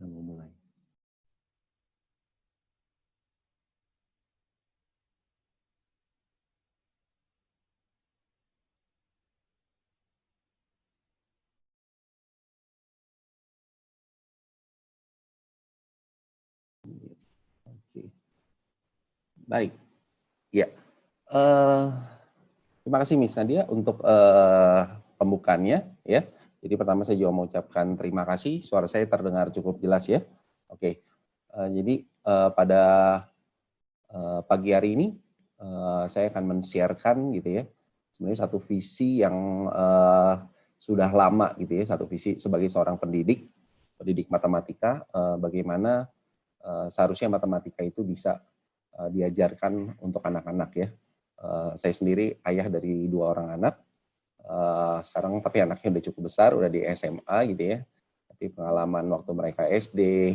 Mau mulai. Oke. Baik. Ya. Terima kasih Miss Nadia untuk pembukaannya ya. Jadi pertama saya juga mengucapkan terima kasih. Suara saya terdengar cukup jelas ya. Oke. Jadi pada pagi hari ini saya akan men-sharekan gitu ya. Sebenarnya satu visi yang sudah lama gitu ya, satu visi sebagai seorang pendidik matematika, bagaimana seharusnya matematika itu bisa diajarkan untuk anak-anak ya. Saya sendiri ayah dari 2 orang anak, sekarang tapi anaknya udah cukup besar, udah di SMA gitu ya. Tapi pengalaman waktu mereka SD,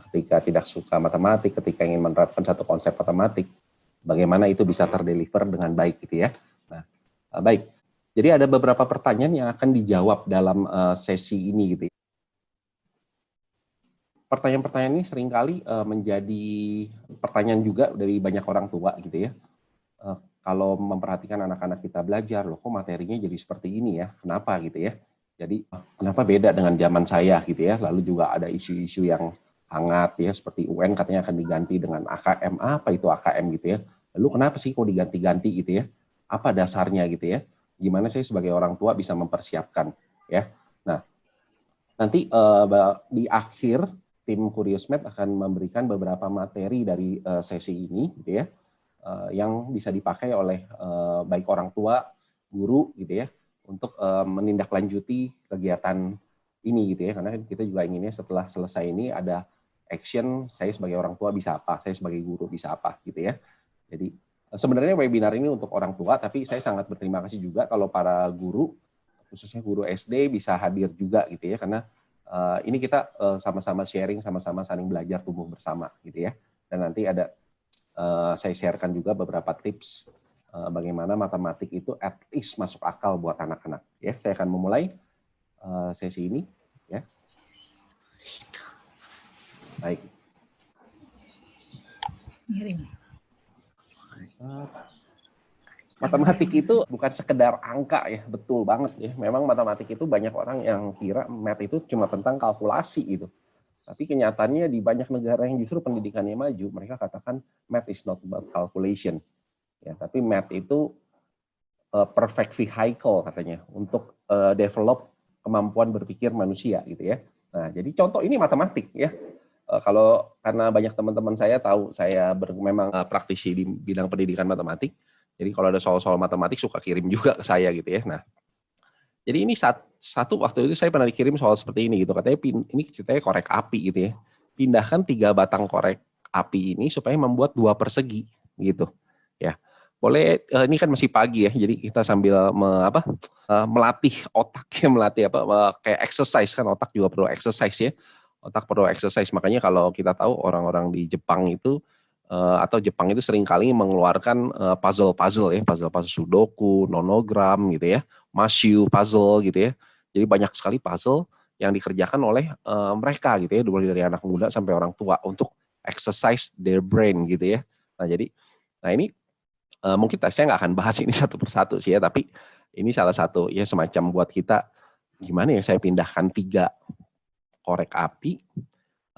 ketika tidak suka matematik, ketika ingin menerapkan satu konsep matematik, bagaimana itu bisa terdeliver dengan baik gitu ya. Nah, baik. Jadi ada beberapa pertanyaan yang akan dijawab dalam sesi ini gitu ya. Pertanyaan-pertanyaan ini seringkali menjadi pertanyaan juga dari banyak orang tua gitu ya. Kalau memperhatikan anak-anak kita belajar, loh kok materinya jadi seperti ini ya, kenapa gitu ya. Jadi kenapa beda dengan zaman saya gitu ya. Lalu juga ada isu-isu yang hangat ya, seperti UN katanya akan diganti dengan AKM, apa itu AKM gitu ya. Lalu kenapa sih kok diganti-ganti gitu ya, apa dasarnya gitu ya. Gimana saya sebagai orang tua bisa mempersiapkan ya. Nah, nanti di akhir tim Curious Math akan memberikan beberapa materi dari sesi ini gitu ya, yang bisa dipakai oleh baik orang tua, guru gitu ya, untuk menindaklanjuti kegiatan ini gitu ya, karena kita juga inginnya setelah selesai ini ada action, saya sebagai orang tua bisa apa, saya sebagai guru bisa apa gitu ya. Jadi sebenarnya webinar ini untuk orang tua, tapi saya sangat berterima kasih juga kalau para guru, khususnya guru SD bisa hadir juga gitu ya, karena ini kita sama-sama sharing, sama-sama saling belajar tumbuh bersama gitu ya. Dan nanti ada saya sharekan juga beberapa tips bagaimana matematik itu at least masuk akal buat anak-anak. Ya, saya akan memulai sesi ini. Ya, baik. Matematik itu bukan sekedar angka ya, betul banget ya. Memang matematik itu banyak orang yang kira math itu cuma tentang kalkulasi gitu. Tapi kenyataannya di banyak negara yang justru pendidikannya maju, mereka katakan math is not about calculation. Ya, tapi math itu perfect vehicle katanya untuk develop kemampuan berpikir manusia gitu ya. Nah, jadi contoh ini matematik ya. Kalau karena banyak teman-teman saya tahu saya memang praktisi di bidang pendidikan matematik, jadi kalau ada soal-soal matematik suka kirim juga ke saya gitu ya. Nah, jadi ini satu waktu itu saya pernah dikirim soal seperti ini gitu, katanya ini ceritanya korek api gitu ya. Pindahkan 3 batang korek api ini supaya membuat 2 persegi gitu. Ya. Boleh ini kan masih pagi ya. Jadi kita sambil melatih otak ya, melatih kayak exercise kan, otak juga perlu exercise ya. Otak perlu exercise. Makanya kalau kita tahu orang-orang di Jepang itu atau Jepang itu seringkali mengeluarkan puzzle-puzzle ya, puzzle-puzzle sudoku, nonogram gitu ya, masyu puzzle gitu ya. Jadi banyak sekali puzzle yang dikerjakan oleh mereka gitu ya, mulai dari anak muda sampai orang tua untuk exercise their brain gitu ya. Nah jadi, ini mungkin saya nggak akan bahas ini satu persatu sih ya, tapi ini salah satu ya semacam buat kita gimana ya saya pindahkan 3 korek api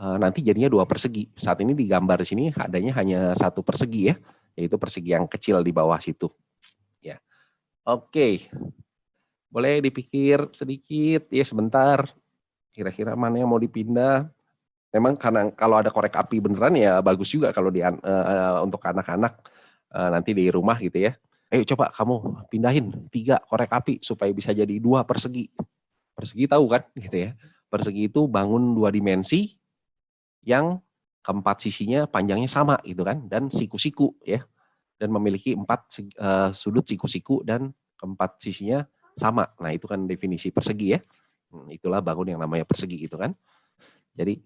nanti jadinya 2 persegi. Saat ini di gambar di sini adanya hanya 1 persegi ya, yaitu persegi yang kecil di bawah situ. Ya, oke. Boleh dipikir sedikit ya sebentar. Kira-kira mana yang mau dipindah? Memang karena kalau ada korek api beneran ya bagus juga kalau untuk anak-anak nanti di rumah gitu ya. Ayo coba kamu pindahin 3 korek api supaya bisa jadi 2 persegi. Persegi tahu kan gitu ya. Persegi itu bangun 2 dimensi yang keempat sisinya panjangnya sama gitu kan, dan siku-siku ya, dan memiliki 4 sudut siku-siku dan keempat sisinya sama. Nah itu kan definisi persegi ya. Itulah bangun yang namanya persegi gitu kan. Jadi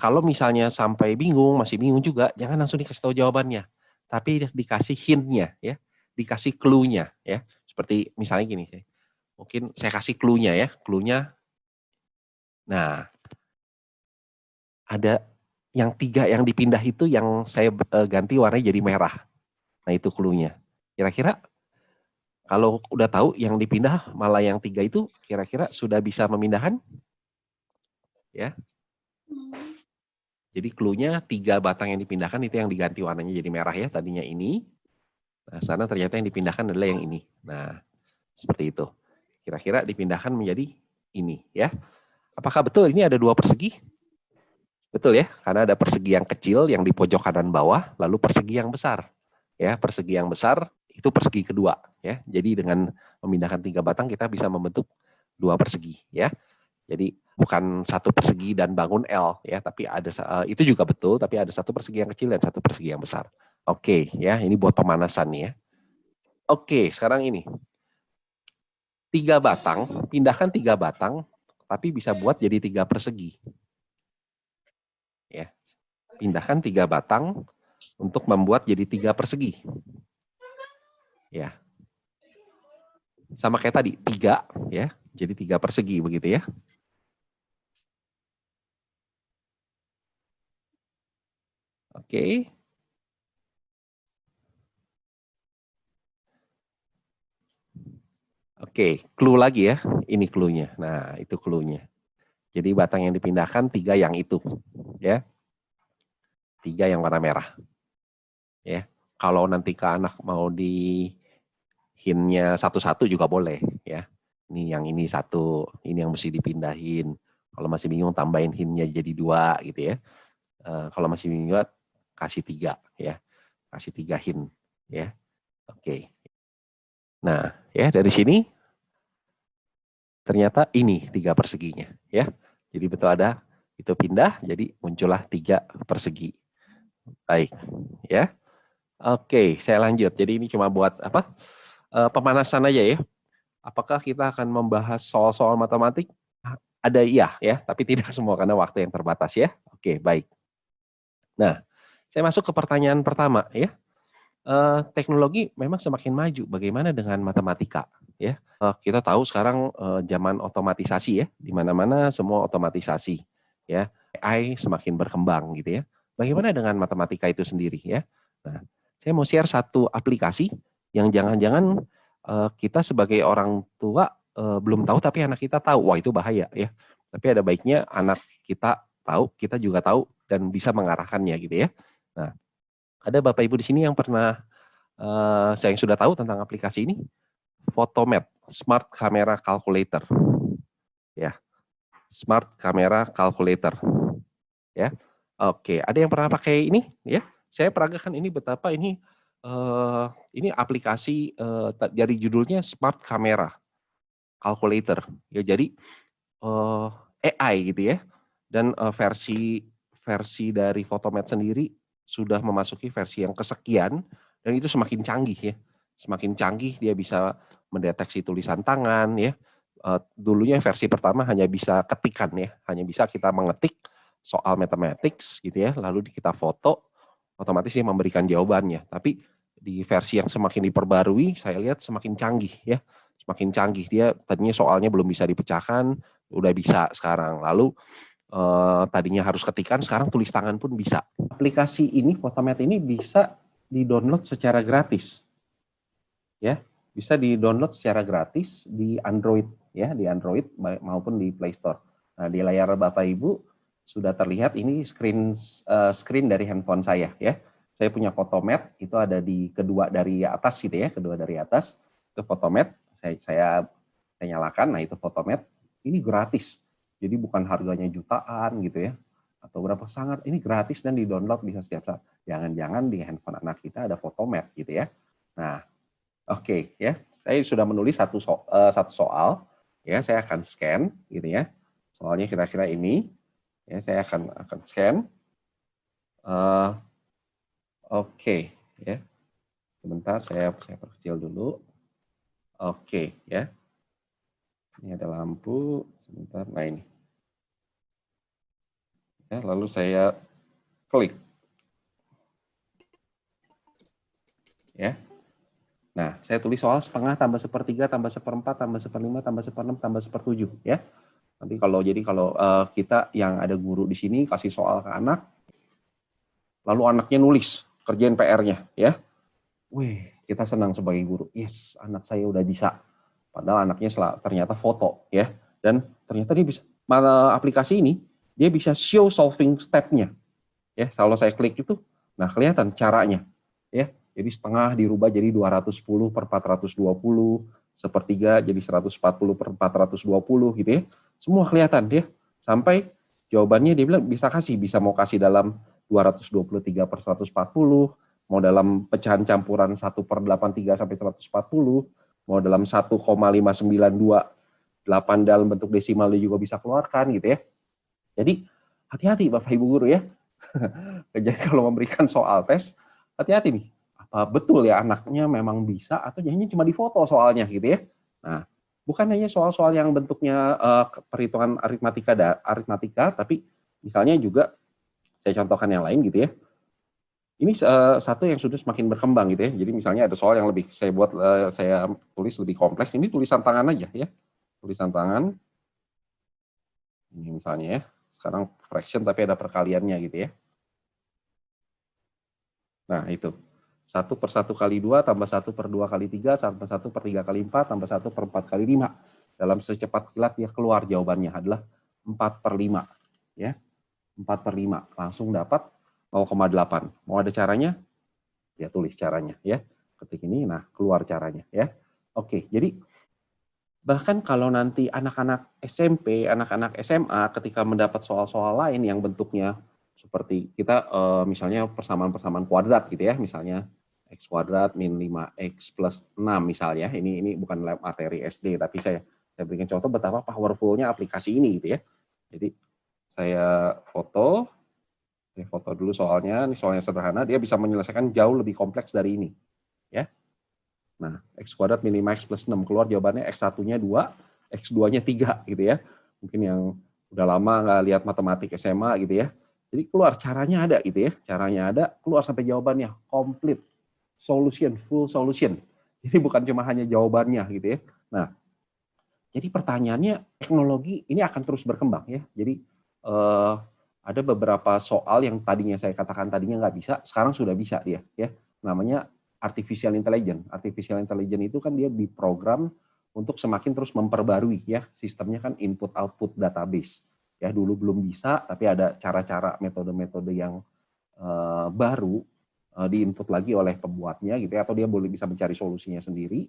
kalau misalnya sampai bingung, masih bingung juga, jangan langsung dikasih tahu jawabannya, tapi dikasih hint-nya ya, dikasih clue-nya ya, Seperti misalnya gini, mungkin saya kasih clue-nya ya, clue-nya. Nah, ada yang 3 yang dipindah itu yang saya ganti warnanya jadi merah. Nah, itu clue-nya. Kira-kira kalau udah tahu yang dipindah malah yang 3 itu, kira-kira sudah bisa memindahkan? Ya. Jadi clue-nya 3 batang yang dipindahkan itu yang diganti warnanya jadi merah ya, tadinya ini. Nah, sana ternyata yang dipindahkan adalah yang ini. Nah, seperti itu. Kira-kira dipindahkan menjadi ini ya. Apakah betul ini ada 2 persegi? Betul ya, karena ada persegi yang kecil yang di pojok kanan bawah, lalu persegi yang besar. Ya, persegi yang besar itu persegi kedua ya. Jadi dengan memindahkan 3 batang kita bisa membentuk 2 persegi ya. Jadi bukan satu persegi dan bangun L ya, tapi ada itu juga betul, tapi ada satu persegi yang kecil dan satu persegi yang besar. Oke ya, ini buat pemanasan nih ya. Oke, sekarang ini 3 batang, pindahkan 3 batang, tapi bisa buat jadi 3 persegi. Ya, pindahkan 3 batang untuk membuat jadi 3 persegi. Ya, sama kayak tadi 3 ya, jadi 3 persegi begitu ya. Oke. Oke, clue lagi ya. Ini clue-nya. Nah, itu clue-nya. Jadi batang yang dipindahkan 3 yang itu, ya. 3 yang warna merah. Ya. Kalau nanti ke anak mau di hint-nya satu-satu juga boleh, ya. Ini yang ini satu, ini yang mesti dipindahin. Kalau masih bingung tambahin hint-nya jadi 2 gitu ya. Kalau masih bingung kasih 3 ya. Kasih 3 hint, ya. Oke. Nah, ya dari sini ternyata ini 3 perseginya, ya. Jadi betul ada itu pindah, jadi muncullah 3 persegi. Baik, ya. Oke, saya lanjut. Jadi ini cuma buat apa? Pemanasan aja ya. Apakah kita akan membahas soal-soal matematik? Ada iya ya, tapi tidak semua karena waktu yang terbatas ya. Oke, baik. Nah, saya masuk ke pertanyaan pertama ya. Teknologi memang semakin maju. Bagaimana dengan matematika? Ya, kita tahu sekarang zaman otomatisasi ya, di mana-mana semua otomatisasi. Ya, AI semakin berkembang gitu ya. Bagaimana dengan matematika itu sendiri ya? Nah, saya mau share satu aplikasi yang jangan-jangan kita sebagai orang tua belum tahu tapi anak kita tahu. Wah, itu bahaya ya. Tapi ada baiknya anak kita tahu, kita juga tahu dan bisa mengarahkannya gitu ya. Nah, ada Bapak Ibu di sini yang pernah saya yang sudah tahu tentang aplikasi ini, Photomat, Smart Camera Calculator. Ya, Smart Camera Calculator. Ya, oke. Ada yang pernah pakai ini? Ya, saya peragakan ini betapa ini aplikasi dari judulnya Smart Camera Calculator. Ya, jadi AI gitu ya. Dan versi dari Photomat sendiri sudah memasuki versi yang kesekian dan itu semakin canggih ya. Semakin canggih dia bisa mendeteksi tulisan tangan ya. Dulunya versi pertama hanya bisa ketikan ya, hanya bisa kita mengetik soal mathematics gitu ya, lalu kita foto, otomatis dia memberikan jawabannya. Tapi di versi yang semakin diperbarui, saya lihat semakin canggih ya, semakin canggih. Dia tadinya soalnya belum bisa dipecahkan, udah bisa sekarang. Lalu tadinya harus ketikan, sekarang tulis tangan pun bisa. Aplikasi ini, Photomat ini bisa di-download secara gratis. Ya, bisa di-download secara gratis di Android ya, di Android maupun di Play Store. Nah, di layar Bapak Ibu sudah terlihat ini screen dari handphone saya ya. Saya punya Photomat, itu ada di kedua dari atas gitu ya, kedua dari atas. Itu Photomat, saya nyalakan, nah itu Photomat. Ini gratis. Jadi bukan harganya jutaan gitu ya. Atau berapa sangat, ini gratis dan di-download bisa setiap saat. Jangan-jangan di handphone anak kita ada Photomat gitu ya. Nah, oke ya, saya sudah menulis satu soal, ya saya akan scan gitu ya. Soalnya kira-kira ini, ya saya akan scan. Oke ya, sebentar saya perkecil dulu. Oke ya, ini ada lampu. Sebentar, nah ini. Ya, lalu saya klik. Ya. Nah, saya tulis soal setengah tambah sepertiga tambah seperempat tambah seperlima tambah seperenam tambah sepertujuh ya. Nanti kalau kita yang ada guru di sini kasih soal ke anak, lalu anaknya nulis kerjain PR-nya ya. Wih, kita senang sebagai guru. Yes, anak saya udah bisa. Padahal anaknya ternyata foto ya. Dan ternyata dia bisa aplikasi ini dia bisa show solving step-nya. Ya, kalau saya klik itu, nah kelihatan caranya ya. Jadi setengah dirubah jadi 210 per 420, sepertiga jadi 140 per 420 gitu ya. Semua kelihatan dia. Sampai jawabannya dia bilang bisa mau kasih dalam 223 per 140, mau dalam pecahan campuran 1 per 83 sampai 140, mau dalam 1,592 dalam bentuk desimal dia juga bisa keluarkan gitu ya. Jadi hati-hati Bapak Ibu guru ya. Jadi kalau memberikan soal tes, hati-hati nih. Apa betul ya anaknya memang bisa atau hanya cuma difoto soalnya gitu ya. Nah, bukan hanya soal-soal yang bentuknya perhitungan aritmatika, tapi misalnya juga saya contohkan yang lain gitu ya. Ini satu yang sudah semakin berkembang gitu ya. Jadi misalnya ada soal yang lebih saya tulis lebih kompleks. Ini tulisan tangan aja ya. Tulisan tangan. Ini misalnya ya. Sekarang fraction tapi ada perkaliannya gitu ya. Nah, itu. 1 per 1 kali 2 tambah 1 per 2 kali 3 tambah 1 per 3 kali 4 tambah 1 per 4 kali 5. Dalam secepat kilat dia keluar jawabannya adalah 4 per 5. Ya. 4 per 5. Langsung dapat 0,8. Mau ada caranya? Ya tulis caranya ya. Ketik ini, nah keluar caranya ya. Oke, jadi bahkan kalau nanti anak-anak SMP, anak-anak SMA ketika mendapat soal-soal lain yang bentuknya seperti kita misalnya persamaan-persamaan kuadrat gitu ya, misalnya x kuadrat min 5x plus 6 misalnya, ini bukan materi SD tapi saya berikan contoh betapa powerful-nya aplikasi ini gitu ya. Jadi saya foto dulu soalnya, ini soalnya sederhana, dia bisa menyelesaikan jauh lebih kompleks dari ini ya. Nah, x kuadrat min 5x plus 6 keluar jawabannya x1-nya 2, x2-nya 3 gitu ya. Mungkin yang udah lama nggak lihat matematik SMA gitu ya. Jadi keluar caranya ada gitu ya. Caranya ada, keluar sampai jawabannya complete solution, full solution. Jadi bukan cuma hanya jawabannya gitu ya. Nah, jadi pertanyaannya teknologi ini akan terus berkembang ya. Jadi ada beberapa soal yang tadinya saya katakan tadinya nggak bisa, sekarang sudah bisa dia ya. Namanya artificial intelligence. Artificial intelligence itu kan dia diprogram untuk semakin terus memperbarui ya. Sistemnya kan input output database. Ya dulu belum bisa, tapi ada cara-cara metode-metode yang baru diinput lagi oleh pembuatnya gitu ya, atau dia boleh bisa mencari solusinya sendiri,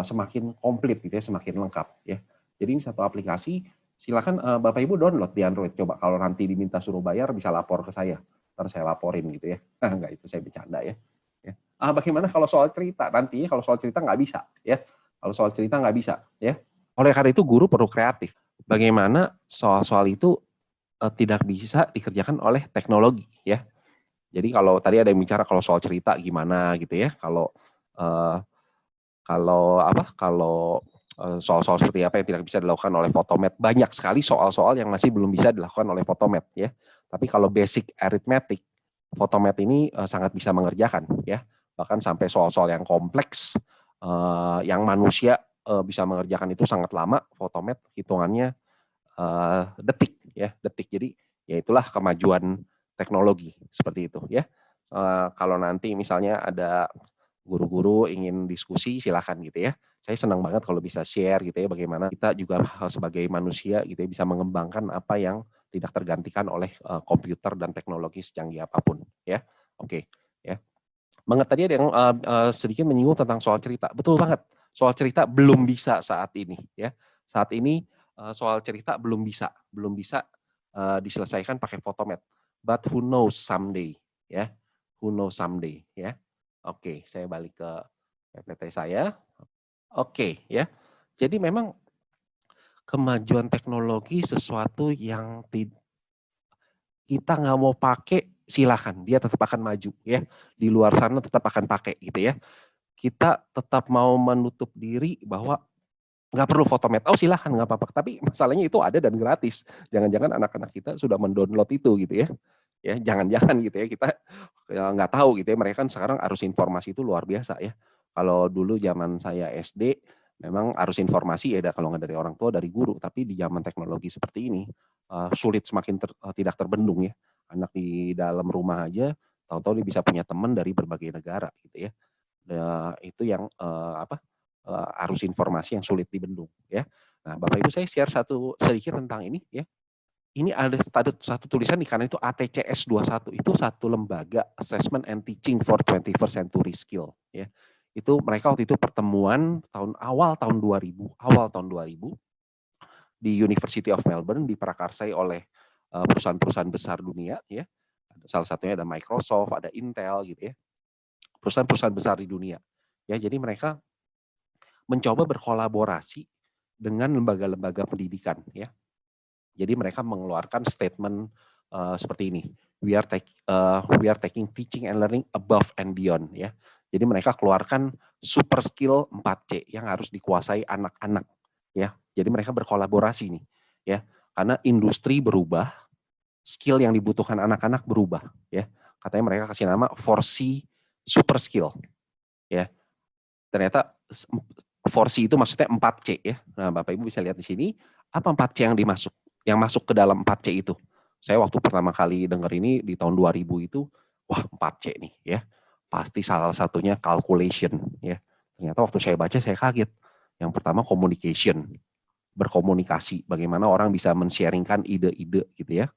semakin komplit gitu ya, semakin lengkap ya. Jadi ini satu aplikasi, silakan Bapak Ibu download di Android. Coba kalau nanti diminta suruh bayar bisa lapor ke saya, ntar saya laporin gitu ya. Enggak, itu saya bercanda ya. Bagaimana kalau soal cerita? Nanti kalau soal cerita nggak bisa ya. Kalau soal cerita nggak bisa ya. Oleh karena itu guru perlu kreatif. Bagaimana soal-soal itu tidak bisa dikerjakan oleh teknologi ya. Jadi kalau tadi ada yang bicara kalau soal cerita gimana gitu ya. Kalau soal-soal seperti apa yang tidak bisa dilakukan oleh Photomath. Banyak sekali soal-soal yang masih belum bisa dilakukan oleh Photomath ya. Tapi kalau basic arithmetic, Photomath ini sangat bisa mengerjakan ya. Bahkan sampai soal-soal yang kompleks yang manusia bisa mengerjakan itu sangat lama, Photomath hitungannya detik ya, detik. Jadi ya itulah kemajuan teknologi seperti itu ya. Kalau nanti misalnya ada guru-guru ingin diskusi silakan gitu ya. Saya senang banget kalau bisa share gitu ya bagaimana kita juga sebagai manusia gitu ya bisa mengembangkan apa yang tidak tergantikan oleh komputer dan teknologi secanggih apapun ya. Oke ya. Tadi ada yang sedikit menyinggung tentang soal cerita. Betul banget. Soal cerita belum bisa saat ini ya. Saat ini soal cerita belum bisa diselesaikan pakai Photomath. But who knows someday ya. Who knows someday ya. Oke, saya balik ke PPT saya. Oke ya. Jadi memang kemajuan teknologi sesuatu yang kita nggak mau pakai silakan, dia tetap akan maju ya. Di luar sana tetap akan pakai gitu ya. Kita tetap mau menutup diri bahwa nggak perlu Photomath. Oh silakan nggak apa-apa. Tapi masalahnya itu ada dan gratis. Jangan-jangan anak-anak kita sudah mendownload itu gitu ya. Ya jangan-jangan gitu ya kita ya, nggak tahu gitu ya. Mereka kan sekarang arus informasi itu luar biasa ya. Kalau dulu zaman saya SD, memang harus informasi ya, kalau nggak dari orang tua, dari guru. Tapi di zaman teknologi seperti ini, sulit semakin tidak terbendung ya. Anak di dalam rumah aja, tahu-tahu dia bisa punya teman dari berbagai negara gitu ya. Itu yang arus informasi yang sulit dibendung ya. Nah, Bapak Ibu, saya share sedikit tentang ini ya. Ini ada satu tulisan di kanan itu ATCS 21, itu satu lembaga assessment and teaching for 21st century skill ya. Itu mereka waktu itu pertemuan awal tahun 2000 di University of Melbourne, diprakarsai oleh perusahaan-perusahaan besar dunia ya. Salah satunya ada Microsoft, ada Intel gitu ya. Perusahaan-perusahaan besar di dunia. Ya, jadi mereka mencoba berkolaborasi dengan lembaga-lembaga pendidikan ya. Jadi mereka mengeluarkan statement seperti ini. We are taking teaching and learning above and beyond ya. Jadi mereka keluarkan super skill 4C yang harus dikuasai anak-anak ya. Jadi mereka berkolaborasi nih ya. Karena industri berubah, skill yang dibutuhkan anak-anak berubah ya. Katanya mereka kasih nama 4C super skill ya. Ternyata 4C itu maksudnya 4C ya. Nah, Bapak Ibu bisa lihat di sini apa 4C yang masuk ke dalam 4C itu. Saya waktu pertama kali dengar ini di tahun 2000 itu, wah 4C nih ya. Pasti salah satunya calculation ya. Ternyata waktu saya baca saya kaget. Yang pertama communication, berkomunikasi, bagaimana orang bisa men-sharingkan ide-ide gitu ya.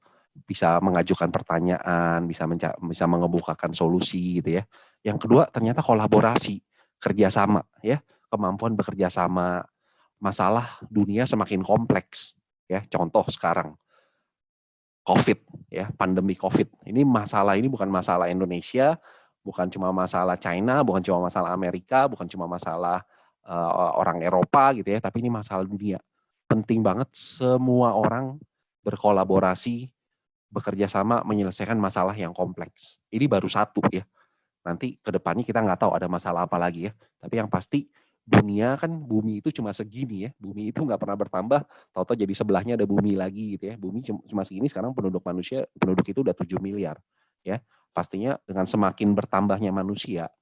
Bisa mengajukan pertanyaan, bisa mengemukakan solusi gitu ya. Yang kedua ternyata kolaborasi, kerjasama ya, kemampuan bekerja sama. Masalah dunia semakin kompleks ya. Contoh sekarang COVID ya, pandemi COVID. Ini bukan masalah Indonesia, bukan cuma masalah China, bukan cuma masalah Amerika, bukan cuma masalah orang Eropa gitu ya, tapi ini masalah dunia. Penting banget semua orang berkolaborasi, bekerja sama menyelesaikan masalah yang kompleks. Ini baru satu ya. Nanti ke depannya kita nggak tahu ada masalah apa lagi ya. Tapi yang pasti dunia kan, bumi itu cuma segini ya. Bumi itu nggak pernah bertambah, tahu-tahu jadi sebelahnya ada bumi lagi gitu ya. Bumi cuma segini, sekarang penduduk itu udah 7 miliar ya. Pastinya dengan semakin bertambahnya manusia,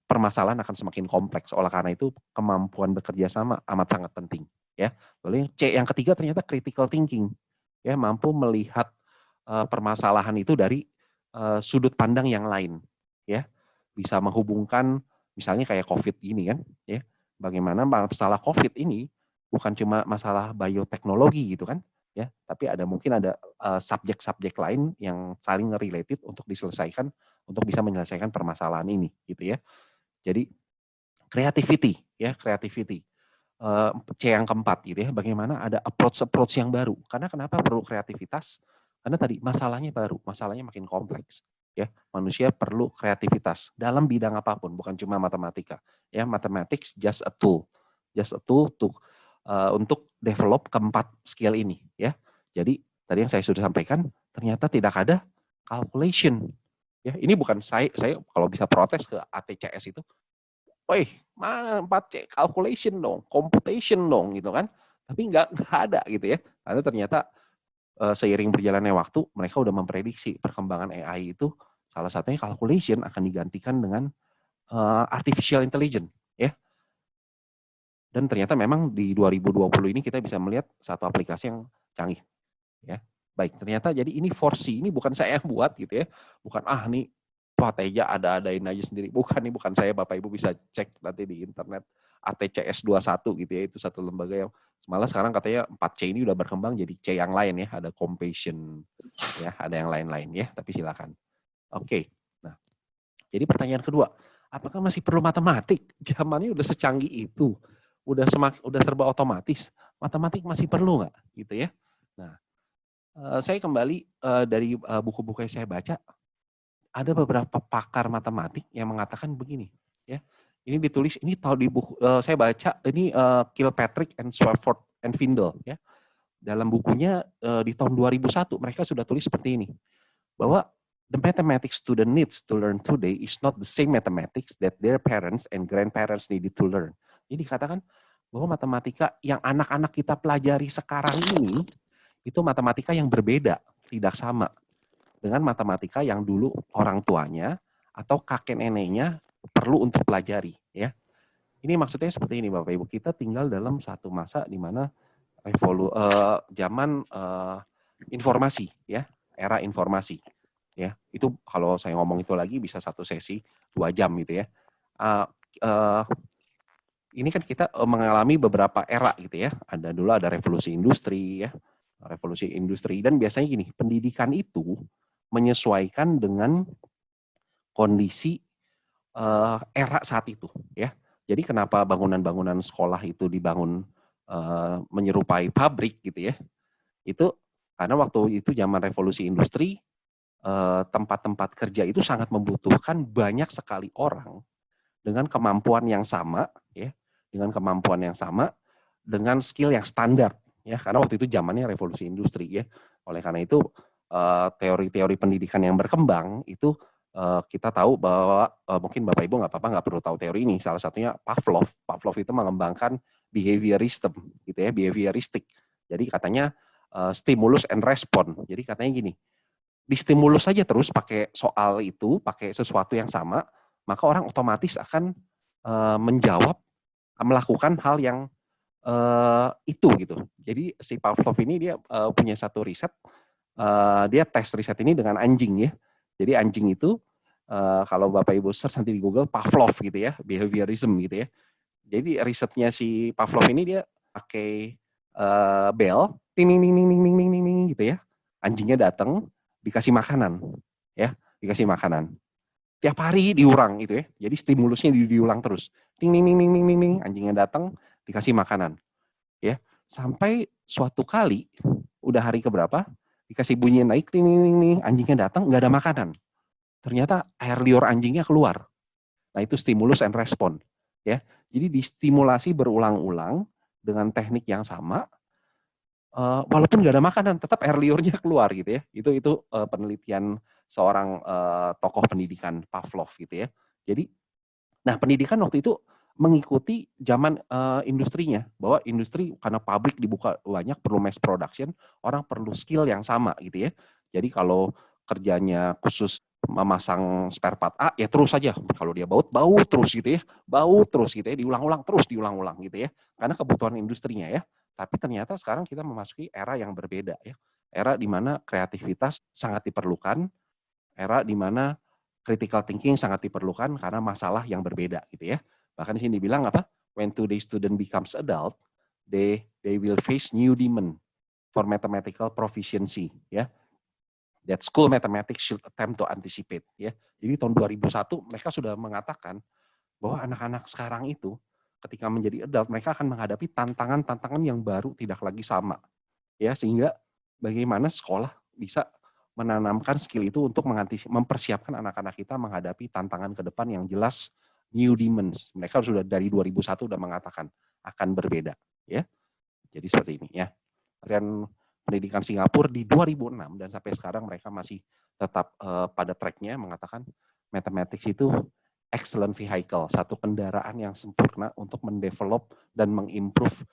permasalahan akan semakin kompleks. Oleh karena itu kemampuan bekerja sama amat sangat penting ya. Lalu yang ketiga ternyata critical thinking ya, mampu melihat permasalahan itu dari sudut pandang yang lain ya. Bisa menghubungkan misalnya kayak COVID ini kan ya. Bagaimana masalah COVID ini bukan cuma masalah bioteknologi gitu kan ya, tapi mungkin ada subjek-subjek lain yang saling related untuk diselesaikan, untuk bisa menyelesaikan permasalahan ini gitu ya. Jadi creativity ya, creativity. C yang keempat gitu ya, bagaimana ada approach yang baru. Karena kenapa perlu kreativitas? Karena tadi masalahnya baru, masalahnya makin kompleks. Ya, manusia perlu kreativitas dalam bidang apapun, bukan cuma matematika. Ya, mathematics just a tool untuk develop keempat skill ini. Ya, jadi tadi yang saya sudah sampaikan, ternyata tidak ada calculation. Ya, ini bukan saya kalau bisa protes ke ATCS itu, woi, mana 4C, calculation dong, computation dong gitu kan. Tapi nggak ada gitu ya. Karena ternyata seiring berjalannya waktu, mereka udah memprediksi perkembangan AI itu salah satunya calculation akan digantikan dengan artificial intelligence ya. Dan ternyata memang di 2020 ini kita bisa melihat satu aplikasi yang canggih ya. Baik, ternyata jadi ini 4C, ini bukan saya yang buat gitu ya. Bukan nih wah Teja ada-adain aja sendiri. Bukan, nih bukan saya, Bapak Ibu bisa cek nanti di internet. ATCS 21 gitu ya, itu satu lembaga yang malah sekarang katanya 4C ini udah berkembang jadi C yang lain ya, ada compassion ya, ada yang lain-lain ya, tapi silakan. Oke. Nah, jadi pertanyaan kedua, apakah masih perlu matematik? Zamannya udah secanggih itu. Udah serba otomatis. Matematik masih perlu nggak gitu ya? Nah, saya kembali dari buku-buku yang saya baca, ada beberapa pakar matematik yang mengatakan begini, ya. Ini ditulis, ini tahu di buku, saya baca ini Kilpatrick and Swarford and Findle, ya. Dalam bukunya di tahun 2001 mereka sudah tulis seperti ini, bahwa the mathematics student needs to learn today is not the same mathematics that their parents and grandparents needed to learn. Jadi dikatakan bahwa matematika yang anak-anak kita pelajari sekarang ini itu matematika yang berbeda, tidak sama dengan matematika yang dulu orang tuanya atau kakek neneknya perlu untuk pelajari ya. Ini maksudnya seperti ini Bapak Ibu, kita tinggal dalam satu masa di mana zaman informasi ya, era informasi ya. Itu kalau saya ngomong itu lagi bisa satu sesi 2 jam gitu ya. Uh, uh, ini kan kita mengalami beberapa era gitu ya. Ada revolusi industri ya, revolusi industri, dan biasanya gini, pendidikan itu menyesuaikan dengan kondisi era saat itu ya. Jadi kenapa bangunan-bangunan sekolah itu dibangun menyerupai pabrik gitu ya? Itu karena waktu itu zaman revolusi industri, tempat-tempat kerja itu sangat membutuhkan banyak sekali orang dengan kemampuan yang sama ya, dengan kemampuan yang sama, dengan skill yang standar ya, karena waktu itu zamannya revolusi industri ya. Oleh karena itu teori-teori pendidikan yang berkembang itu kita tahu bahwa mungkin Bapak Ibu nggak perlu tahu teori ini. Salah satunya Pavlov. Pavlov itu mengembangkan behaviorism gitu ya, behavioristik. Jadi katanya stimulus and respond. Jadi katanya gini, distimulus saja terus pakai soal itu, pakai sesuatu yang sama, maka orang otomatis akan menjawab, melakukan hal yang itu gitu. Jadi si Pavlov ini dia punya satu riset, dia tes riset ini dengan anjing ya. Jadi anjing itu kalau Bapak Ibu search nanti di Google Pavlov gitu ya, behaviorism gitu ya. Jadi risetnya si Pavlov ini dia pakai bel, ting ting ting ting ting ting ting ting gitu ya. Anjingnya datang, dikasih makanan, ya, dikasih makanan. Tiap hari diulang gitu ya. Jadi stimulusnya diulang terus. Ting ting ting ting ting ting, anjingnya datang, dikasih makanan, ya. Sampai suatu kali, udah hari keberapa, dikasih bunyi naik, ting ting ting ting, anjingnya datang, nggak ada makanan. Ternyata air liur anjingnya keluar. Nah, itu stimulus and respond, ya. Jadi distimulasi berulang-ulang dengan teknik yang sama, walaupun nggak ada makanan, tetap air liurnya keluar gitu ya. Itu penelitian seorang tokoh pendidikan Pavlov gitu ya. Jadi, nah pendidikan waktu itu mengikuti zaman industrinya, bahwa industri karena pabrik dibuka banyak, perlu mass production, orang perlu skill yang sama gitu ya. Jadi kalau kerjanya khusus memasang spare part A, ya terus saja. Kalau dia baut terus gitu ya, baut terus gitu ya, diulang-ulang gitu ya. Karena kebutuhan industrinya ya. Tapi ternyata sekarang kita memasuki era yang berbeda ya. Era di mana kreativitas sangat diperlukan, era di mana critical thinking sangat diperlukan karena masalah yang berbeda gitu ya. Bahkan di sini dibilang apa? When today's student becomes adult, they will face new demand for mathematical proficiency ya. That school mathematics should attempt to anticipate ya. Jadi tahun 2001 mereka sudah mengatakan bahwa anak-anak sekarang itu ketika menjadi adult mereka akan menghadapi tantangan-tantangan yang baru, tidak lagi sama ya, sehingga bagaimana sekolah bisa menanamkan skill itu untuk mempersiapkan anak-anak kita menghadapi tantangan ke depan yang jelas, new demands. Mereka sudah dari 2001 sudah mengatakan akan berbeda ya. Jadi seperti ini ya. Dan pendidikan Singapura di 2006 dan sampai sekarang mereka masih tetap pada tracknya mengatakan mathematics itu excellent vehicle, satu kendaraan yang sempurna untuk mendevelop dan mengimprove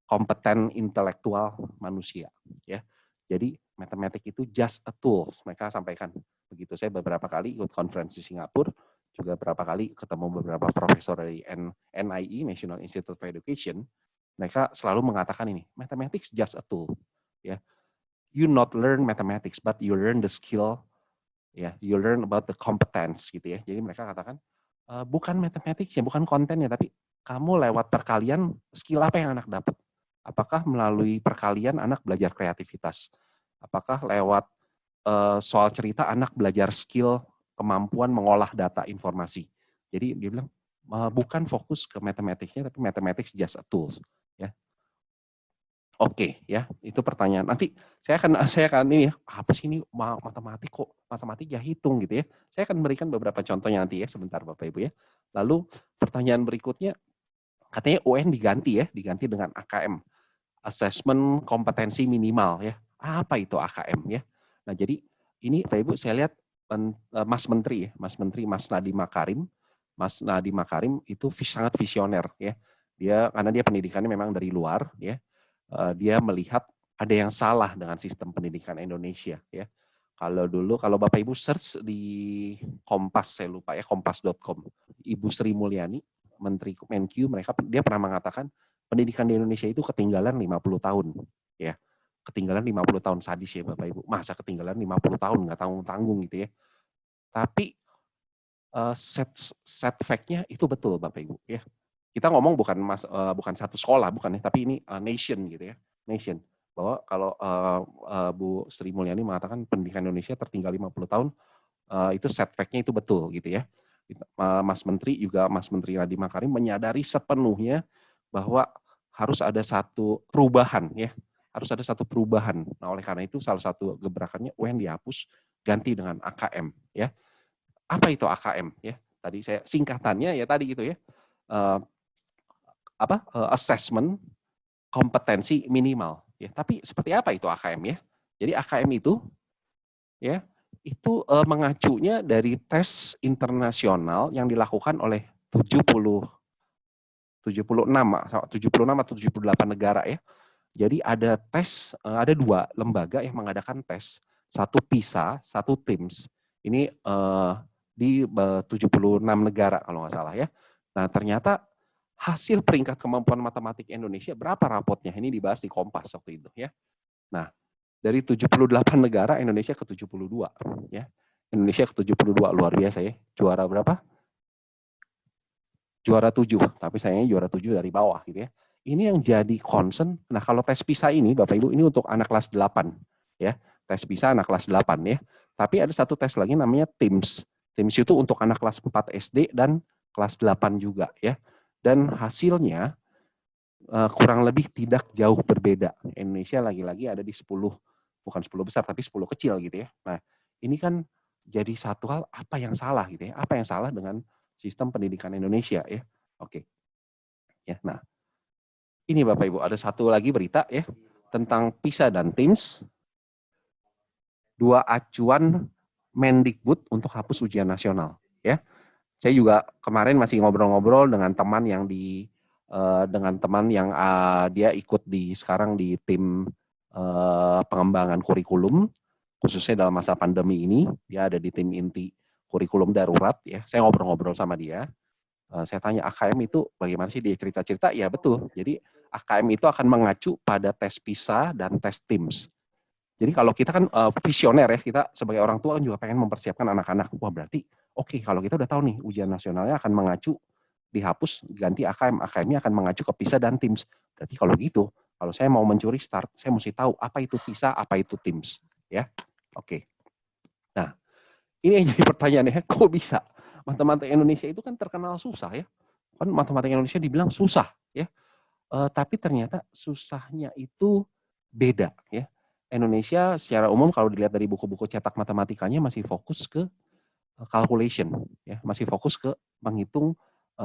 kompeten intelektual manusia ya. Jadi matematik itu just a tool, mereka sampaikan begitu. Saya beberapa kali ikut konferensi Singapura, juga beberapa kali ketemu beberapa profesor dari NIE, National Institute of Education. Mereka selalu mengatakan ini, mathematics just a tool ya. You not learn mathematics but you learn the skill ya, you learn about the competence gitu ya. Jadi mereka katakan bukan mathematics ya, bukan kontennya, tapi kamu lewat perkalian skill apa yang anak dapat. Apakah melalui perkalian anak belajar kreativitas? Apakah lewat soal cerita anak belajar skill kemampuan mengolah data informasi? Jadi dia bilang bukan fokus ke matematiknya, tapi mathematics just a tools ya. Oke ya, itu pertanyaan. Nanti saya akan ini ya, apa sih ini matematik kok? Matematik ya hitung gitu ya. Saya akan berikan beberapa contohnya nanti ya, sebentar Bapak Ibu ya. Lalu pertanyaan berikutnya, katanya UN diganti ya, diganti dengan AKM, Assessment Kompetensi Minimal ya. Apa itu AKM ya? Nah jadi ini Bapak Ibu saya lihat Mas Menteri ya, Mas Nadiem Makarim. Mas Nadiem Makarim itu sangat visioner ya. Karena dia pendidikannya memang dari luar ya. Dia melihat ada yang salah dengan sistem pendidikan Indonesia ya. Kalau Bapak Ibu search di Kompas, saya lupa ya, kompas.com, Ibu Sri Mulyani, Menteri Menq dia pernah mengatakan pendidikan di Indonesia itu ketinggalan 50 tahun, ya. Ketinggalan 50 tahun, sadis ya Bapak Ibu. Masa ketinggalan 50 tahun nggak tanggung-tanggung gitu ya. Tapi set fact-nya itu betul Bapak Ibu ya. Kita ngomong bukan satu sekolah bukan ya, tapi ini nation gitu ya. Nation. Bahwa kalau Bu Sri Mulyani mengatakan pendidikan Indonesia tertinggal 50 tahun, itu set fact-nya itu betul gitu ya. Mas Menteri Nadiem Makarim menyadari sepenuhnya bahwa harus ada satu perubahan ya. Harus ada satu perubahan. Nah, oleh karena itu salah satu gebrakannya UN dihapus, ganti dengan AKM ya. Apa itu AKM ya? Tadi saya singkatannya ya tadi gitu ya. Assessment kompetensi minimal ya. Tapi seperti apa itu AKM ya? Jadi AKM itu ya itu mengacunya dari tes internasional yang dilakukan oleh 76 atau 78 negara ya. Jadi ada tes, ada 2 lembaga yang mengadakan tes, satu PISA, satu TIMSS. Ini di 76 negara kalau nggak salah ya. Nah ternyata hasil peringkat kemampuan matematik Indonesia berapa rapotnya? Ini dibahas di Kompas waktu itu ya. Nah dari 78 negara Indonesia ke 72 ya. Indonesia ke 72 luar biasa ya. Juara berapa? Juara 7, tapi sayangnya juara 7 dari bawah gitu ya. Ini yang jadi concern. Nah, kalau tes PISA ini Bapak Ibu ini untuk anak kelas 8 ya. Tes PISA anak kelas 8 ya. Tapi ada satu tes lagi namanya TIMSS. TIMSS itu untuk anak kelas 4 SD dan kelas 8 juga ya. Dan hasilnya kurang lebih tidak jauh berbeda. Indonesia lagi-lagi ada di 10, bukan 10 besar tapi 10 kecil gitu ya. Nah, ini kan jadi satu hal apa yang salah gitu ya. Apa yang salah dengan sistem pendidikan Indonesia ya. Oke. Ya, nah. Ini Bapak Ibu, ada satu lagi berita ya tentang PISA dan TIMSS. 2 acuan Mendikbud untuk hapus ujian nasional ya. Saya juga kemarin masih ngobrol-ngobrol dengan teman yang dia ikut sekarang di tim pengembangan kurikulum khususnya dalam masa pandemi ini. Dia ada di tim inti kurikulum darurat ya. Saya ngobrol-ngobrol sama dia. Saya tanya AKM itu bagaimana sih, dia cerita-cerita, ya betul. Jadi AKM itu akan mengacu pada tes PISA dan tes TIMSS. Jadi kalau kita kan visioner ya, kita sebagai orang tua kan juga pengen mempersiapkan anak-anak. Wah berarti oke, kalau kita udah tahu nih ujian nasionalnya akan mengacu, dihapus, ganti AKM. AKM-nya akan mengacu ke PISA dan TIMSS. Berarti kalau gitu, kalau saya mau mencuri start, saya mesti tahu apa itu PISA, apa itu TIMSS. Ya, oke. Nah, ini yang jadi pertanyaannya, kok bisa? Matematika Indonesia itu kan terkenal susah ya. Kan matematika Indonesia dibilang susah ya. Tapi ternyata susahnya itu beda ya. Indonesia secara umum kalau dilihat dari buku-buku cetak matematikanya masih fokus ke calculation ya, masih fokus ke menghitung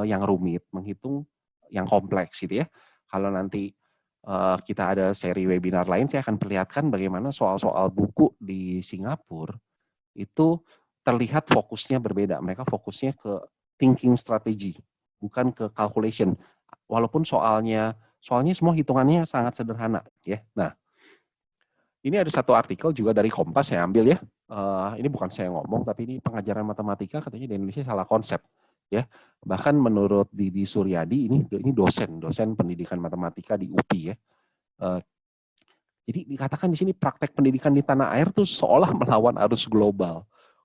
yang rumit, menghitung yang kompleks gitu ya. Kalau nanti kita ada seri webinar lain, saya akan perlihatkan bagaimana soal-soal buku di Singapura itu terlihat fokusnya berbeda. Mereka fokusnya ke thinking strategy, bukan ke calculation. Walaupun soalnya semua hitungannya sangat sederhana ya. Nah, ini ada satu artikel juga dari Kompas saya ambil ya. Ini bukan saya ngomong, tapi ini pengajaran matematika katanya di Indonesia salah konsep ya. Bahkan menurut Didi Suryadi, ini dosen pendidikan matematika di UPI ya. Jadi dikatakan di sini praktek pendidikan di tanah air tuh seolah melawan arus global.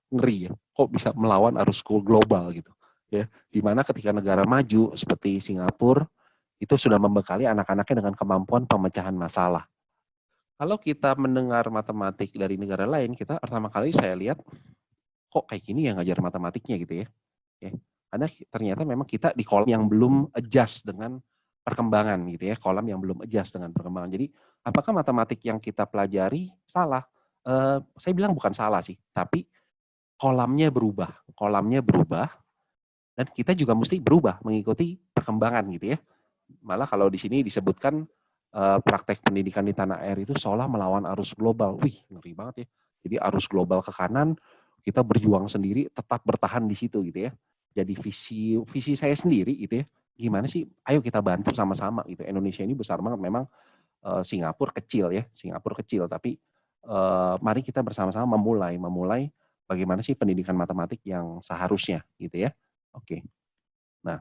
Ngeri ya, kok bisa melawan arus global gitu. Ya, dimana ketika negara maju seperti Singapura itu sudah membekali anak-anaknya dengan kemampuan pemecahan masalah. Kalau kita mendengar matematik dari negara lain, kita pertama kali saya lihat kok kayak gini ya ngajar matematiknya gitu ya. Ya. Karena ternyata memang kita di kolom yang belum adjust dengan perkembangan gitu ya, kolam yang belum adjust dengan perkembangan. Jadi apakah matematik yang kita pelajari salah? Saya bilang bukan salah sih, tapi kolamnya berubah, dan kita juga mesti berubah mengikuti perkembangan gitu ya. Malah kalau di sini disebutkan praktek pendidikan di tanah air itu seolah melawan arus global. Wih, ngeri banget ya. Jadi arus global ke kanan, kita berjuang sendiri, tetap bertahan di situ gitu ya. Jadi visi saya sendiri gitu ya. Gimana sih? Ayo kita bantu sama-sama gitu. Indonesia ini besar banget, memang Singapura kecil ya, tapi mari kita bersama-sama memulai bagaimana sih pendidikan matematik yang seharusnya gitu ya. Oke. Nah,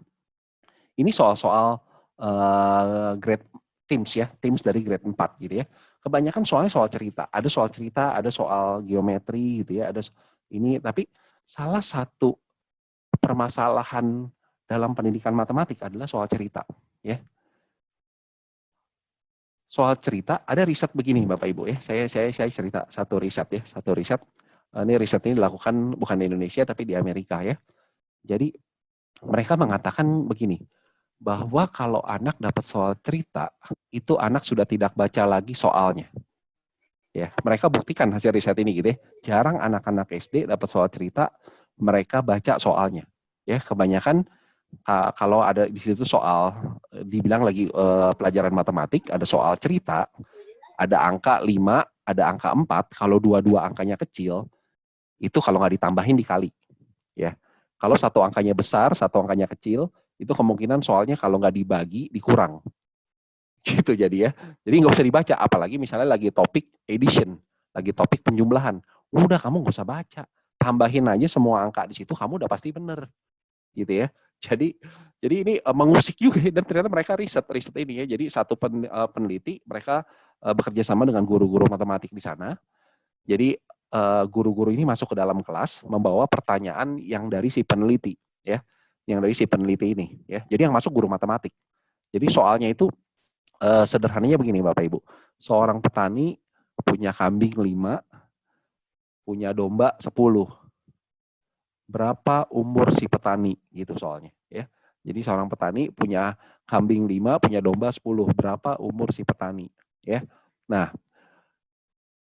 Ini soal-soal grade Teams ya, Teams dari grade 4 gitu ya. Kebanyakan soalnya soal cerita, ada soal geometri gitu ya, ada ini, tapi salah satu permasalahan dalam pendidikan matematik adalah soal cerita ya. Soal cerita ada riset begini Bapak Ibu ya. Saya cerita satu riset ya, satu riset. Ini riset ini dilakukan bukan di Indonesia tapi di Amerika ya. Jadi mereka mengatakan begini, bahwa kalau anak dapat soal cerita, itu anak sudah tidak baca lagi soalnya. Ya, mereka buktikan hasil riset ini gitu ya. Jarang anak-anak SD dapat soal cerita, mereka baca soalnya. Ya, kebanyakan kalau ada di situ soal dibilang lagi pelajaran matematik, ada soal cerita, ada angka 5, ada angka 4, kalau dua-dua angkanya kecil, itu kalau nggak ditambahin dikali. Ya. Kalau satu angkanya besar, satu angkanya kecil, itu kemungkinan soalnya kalau nggak dibagi, dikurang. Gitu jadi ya. Jadi nggak usah dibaca, apalagi misalnya lagi topik addition, lagi topik penjumlahan. Udah kamu nggak usah baca. Tambahin aja semua angka di situ, kamu udah pasti bener. Gitu ya. Jadi ini mengusik juga dan ternyata mereka riset ini ya. Jadi satu peneliti mereka bekerja sama dengan guru-guru matematik di sana. Jadi guru-guru ini masuk ke dalam kelas membawa pertanyaan yang dari si peneliti ya, yang dari si peneliti ini ya. Jadi yang masuk guru matematik. Jadi soalnya itu sederhananya begini Bapak Ibu. Seorang petani punya kambing 5, punya domba 10. Berapa umur si petani gitu soalnya ya. Jadi seorang petani punya kambing 5, punya domba 10. Berapa umur si petani ya. Nah,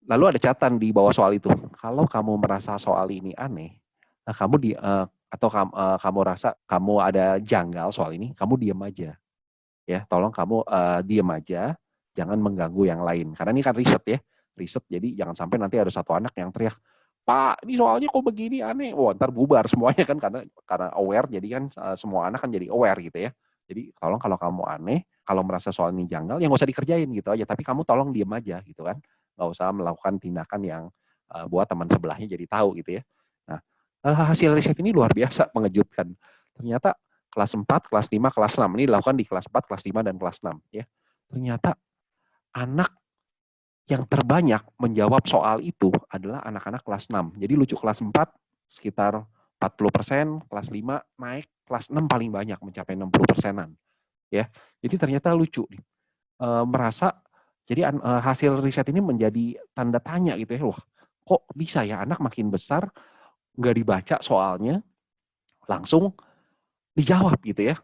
lalu ada catatan di bawah soal itu. Kalau kamu merasa soal ini aneh, kamu atau kamu rasa kamu ada janggal soal ini, kamu diam aja. Ya, tolong kamu diam aja, jangan mengganggu yang lain. Karena ini kan riset ya, riset. Jadi jangan sampai nanti ada satu anak yang teriak, Pak, ini soalnya kok begini aneh. Wah, ntar bubar semuanya kan karena aware. Jadi kan semua anak kan jadi aware gitu ya. Jadi tolong kalau kamu aneh, kalau merasa soal ini janggal, ya nggak usah dikerjain gitu aja. Tapi kamu tolong diam aja gitu kan. Nggak usah melakukan tindakan yang buat teman sebelahnya jadi tahu gitu ya. Nah, hasil riset ini luar biasa mengejutkan. Ternyata kelas 4, kelas 5, kelas 6. Ini dilakukan di kelas 4, kelas 5, dan kelas 6. Ya. Ternyata anak yang terbanyak menjawab soal itu adalah anak-anak kelas 6. Jadi lucu, kelas 4 sekitar 40%, kelas 5 naik, kelas 6 paling banyak mencapai 60%-an. Ya. Jadi ternyata lucu. Merasa, jadi hasil riset ini menjadi tanda tanya gitu ya. Wah, kok bisa ya anak makin besar nggak dibaca soalnya, langsung dijawab gitu ya.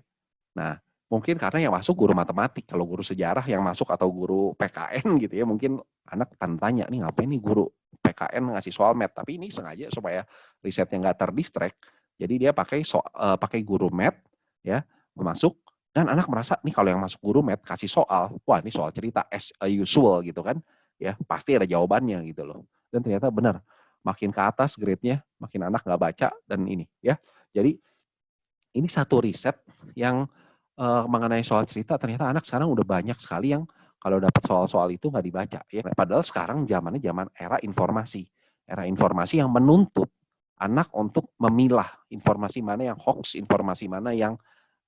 Nah, mungkin karena yang masuk guru matematik, kalau guru sejarah yang masuk atau guru PKN gitu ya, mungkin anak tanya, nih ngapain nih guru PKN ngasih soal math, tapi ini sengaja supaya risetnya nggak terdistract, jadi dia pakai guru math ya, masuk, dan anak merasa nih kalau yang masuk guru math kasih soal, wah ini soal cerita as usual gitu kan, ya pasti ada jawabannya gitu loh, dan ternyata benar, makin ke atas grade-nya, makin anak nggak baca dan ini ya, jadi ini satu riset yang mengenai soal cerita, ternyata anak sekarang udah banyak sekali yang kalau dapat soal-soal itu nggak dibaca ya. Padahal sekarang zamannya zaman era informasi yang menuntut anak untuk memilah informasi mana yang hoax, informasi mana yang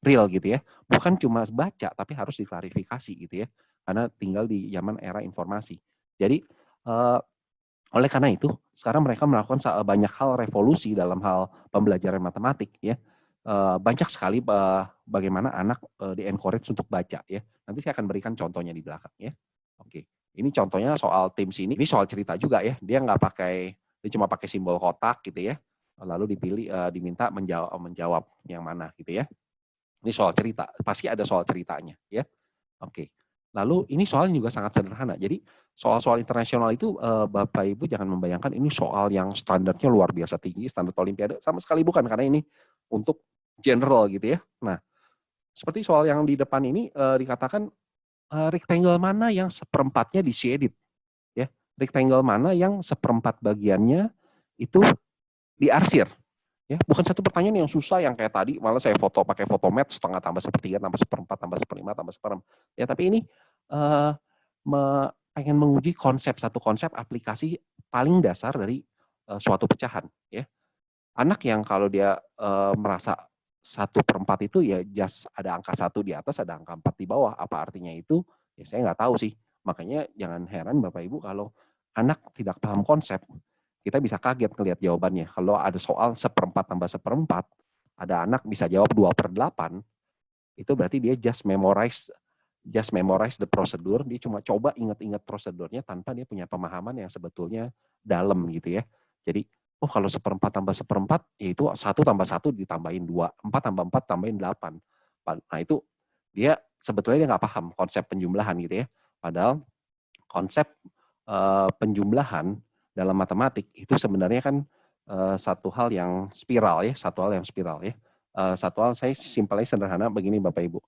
real gitu ya. Bukan cuma baca tapi harus diklarifikasi gitu ya. Karena tinggal di zaman era informasi. Jadi oleh karena itu sekarang mereka melakukan banyak hal revolusi dalam hal pembelajaran matematik ya. Banyak sekali bagaimana anak di-encourage untuk baca ya. Nanti saya akan berikan contohnya di belakang ya. Oke, ini contohnya soal Teams ini soal cerita juga ya. Dia dia cuma pakai simbol kotak gitu ya. Lalu diminta menjawab yang mana gitu ya. Ini soal cerita, pasti ada soal ceritanya ya. Oke. Lalu ini soalnya juga sangat sederhana. Jadi soal-soal internasional itu Bapak Ibu jangan membayangkan ini soal yang standarnya luar biasa tinggi, standar olimpiade, sama sekali bukan, karena ini untuk general gitu ya. Nah, seperti soal yang di depan ini dikatakan rectangle mana yang seperempatnya di-shaded ya. Rectangle mana yang seperempat bagiannya itu diarsir. Ya, bukan satu pertanyaan yang susah yang kayak tadi, malah saya pakai fotomat setengah tambah sepertiga tambah seperempat tambah seperlima tambah seperem. Ya, tapi ini uh, pengen menguji satu konsep aplikasi paling dasar dari suatu pecahan. Ya, anak yang kalau dia merasa 1/4 itu ya just ada angka 1 di atas, ada angka 4 di bawah. Apa artinya itu? Ya saya nggak tahu sih. Makanya jangan heran Bapak Ibu kalau anak tidak paham konsep, kita bisa kaget ngelihat jawabannya. Kalau ada soal 1/4 tambah 1/4, ada anak bisa jawab 2/8, itu berarti dia just memorize the procedure, dia cuma coba ingat-ingat prosedurnya tanpa dia punya pemahaman yang sebetulnya dalam gitu ya. Jadi, oh kalau 1/4 tambah 1/4, ya itu 1 tambah 1 ditambahin 2, 4 tambah 4 tambahin 8. Nah itu dia sebetulnya dia nggak paham konsep penjumlahan gitu ya. Padahal konsep penjumlahan dalam matematik itu sebenarnya kan satu hal yang spiral ya, satu hal saya simpelnya sederhana begini Bapak Ibu.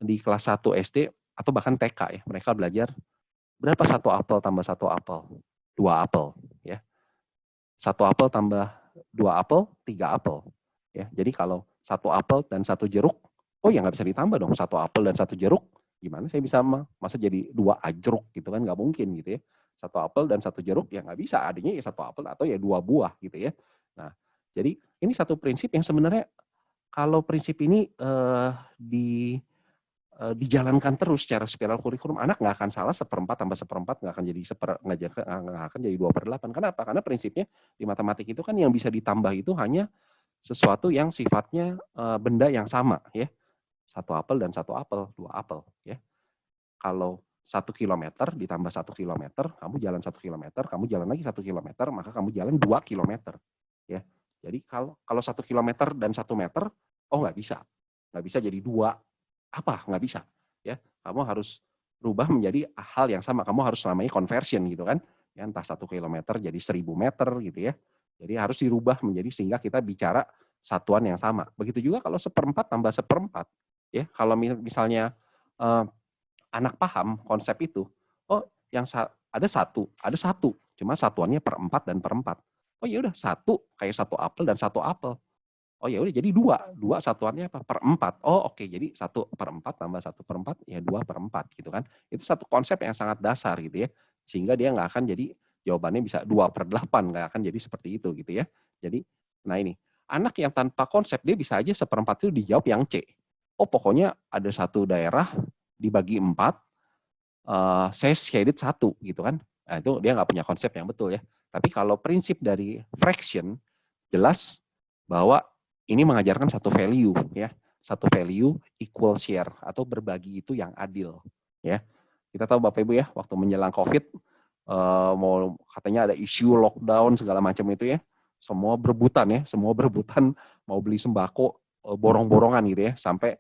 Di kelas 1 SD atau bahkan TK ya, mereka belajar berapa 1 apel tambah 1 apel? 2 apel ya. 1 apel tambah 2 apel, 3 apel. Ya, jadi kalau 1 apel dan 1 jeruk, oh ya nggak bisa ditambah dong, 1 apel dan 1 jeruk, gimana saya bisa masa jadi 2 ajruk gitu kan, nggak mungkin gitu ya. 1 apel dan 1 jeruk ya nggak bisa, adanya ya 1 apel atau ya 2 buah gitu ya. Nah, jadi ini satu prinsip yang sebenarnya kalau prinsip ini dijalankan terus secara spiral kurikulum, anak nggak akan salah 1/4 tambah 1/4 nggak akan jadi nggak akan jadi 2/8. Kenapa? Karena prinsipnya di matematik itu kan yang bisa ditambah itu hanya sesuatu yang sifatnya benda yang sama ya. 1 apel dan 1 apel, 2 apel ya. Kalau 1 kilometer ditambah 1 kilometer, kamu jalan 1 kilometer, kamu jalan lagi 1 kilometer, maka kamu jalan 2 kilometer ya. Jadi kalau 1 kilometer dan 1 meter, oh nggak bisa. Nggak bisa jadi 2 apa? Nggak bisa ya. Kamu harus rubah menjadi hal yang sama. Kamu harus namanya conversion gitu kan. Ya, entah 1 kilometer jadi 1.000 meter gitu ya. Jadi harus dirubah menjadi sehingga kita bicara satuan yang sama. Begitu juga kalau 1/4 tambah 1/4 ya. Kalau misalnya eh, anak paham konsep itu, oh yang ada satu, cuma satuannya 1/4 dan 1/4. Oh ya udah 1 kayak 1 apel dan 1 apel. Oh ya udah jadi 2 satuannya apa? 1/4. Oh oke, jadi 1/4 tambah 1/4 ya 2/4 gitu kan. Itu satu konsep yang sangat dasar gitu ya. Sehingga dia nggak akan jadi jawabannya bisa 2/8, nggak akan jadi seperti itu gitu ya. Jadi, nah ini, anak yang tanpa konsep dia bisa aja 1/4 itu dijawab yang C. Oh pokoknya ada satu daerah dibagi 4, saya shaded 1 gitu kan. Nah itu dia nggak punya konsep yang betul ya. Tapi kalau prinsip dari fraction, jelas bahwa ini mengajarkan satu value ya, satu value equal share atau berbagi itu yang adil ya. Kita tahu Bapak Ibu ya, waktu menjelang Covid mau katanya ada isu lockdown segala macam itu ya, semua berebutan mau beli sembako borong-borongan gitu ya, sampai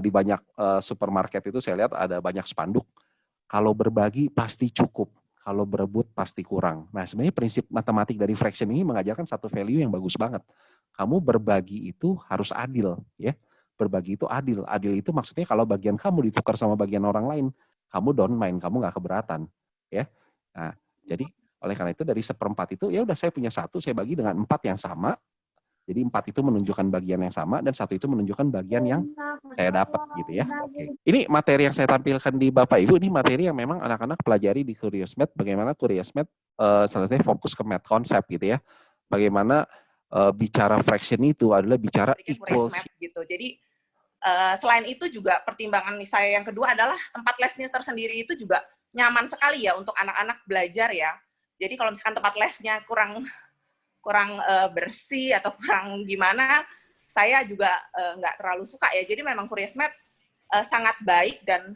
di banyak supermarket itu saya lihat ada banyak spanduk, kalau berbagi pasti cukup, kalau berebut pasti kurang. Nah sebenarnya prinsip matematik dari fraction ini mengajarkan satu value yang bagus banget. Kamu berbagi itu harus adil ya. Berbagi itu adil. Adil itu maksudnya kalau bagian kamu ditukar sama bagian orang lain, kamu don't mind, kamu nggak keberatan ya. Nah, jadi oleh karena itu dari 1/4 itu ya udah saya punya 1, saya bagi dengan 4 yang sama. Jadi 4 itu menunjukkan bagian yang sama dan 1 itu menunjukkan bagian yang saya dapat gitu ya. Oke. Ini materi yang saya tampilkan di Bapak Ibu, ini materi yang memang anak-anak pelajari di Curious Math, bagaimana Curious Math selesai fokus ke math konsep gitu ya. Bagaimana bicara fraction itu adalah bicara equal gitu. Jadi selain itu juga pertimbangan saya yang kedua adalah tempat lesnya tersendiri itu juga nyaman sekali ya untuk anak-anak belajar ya. Jadi kalau misalkan tempat lesnya kurang bersih atau kurang gimana, saya juga nggak terlalu suka ya. Jadi memang Curious Math sangat baik dan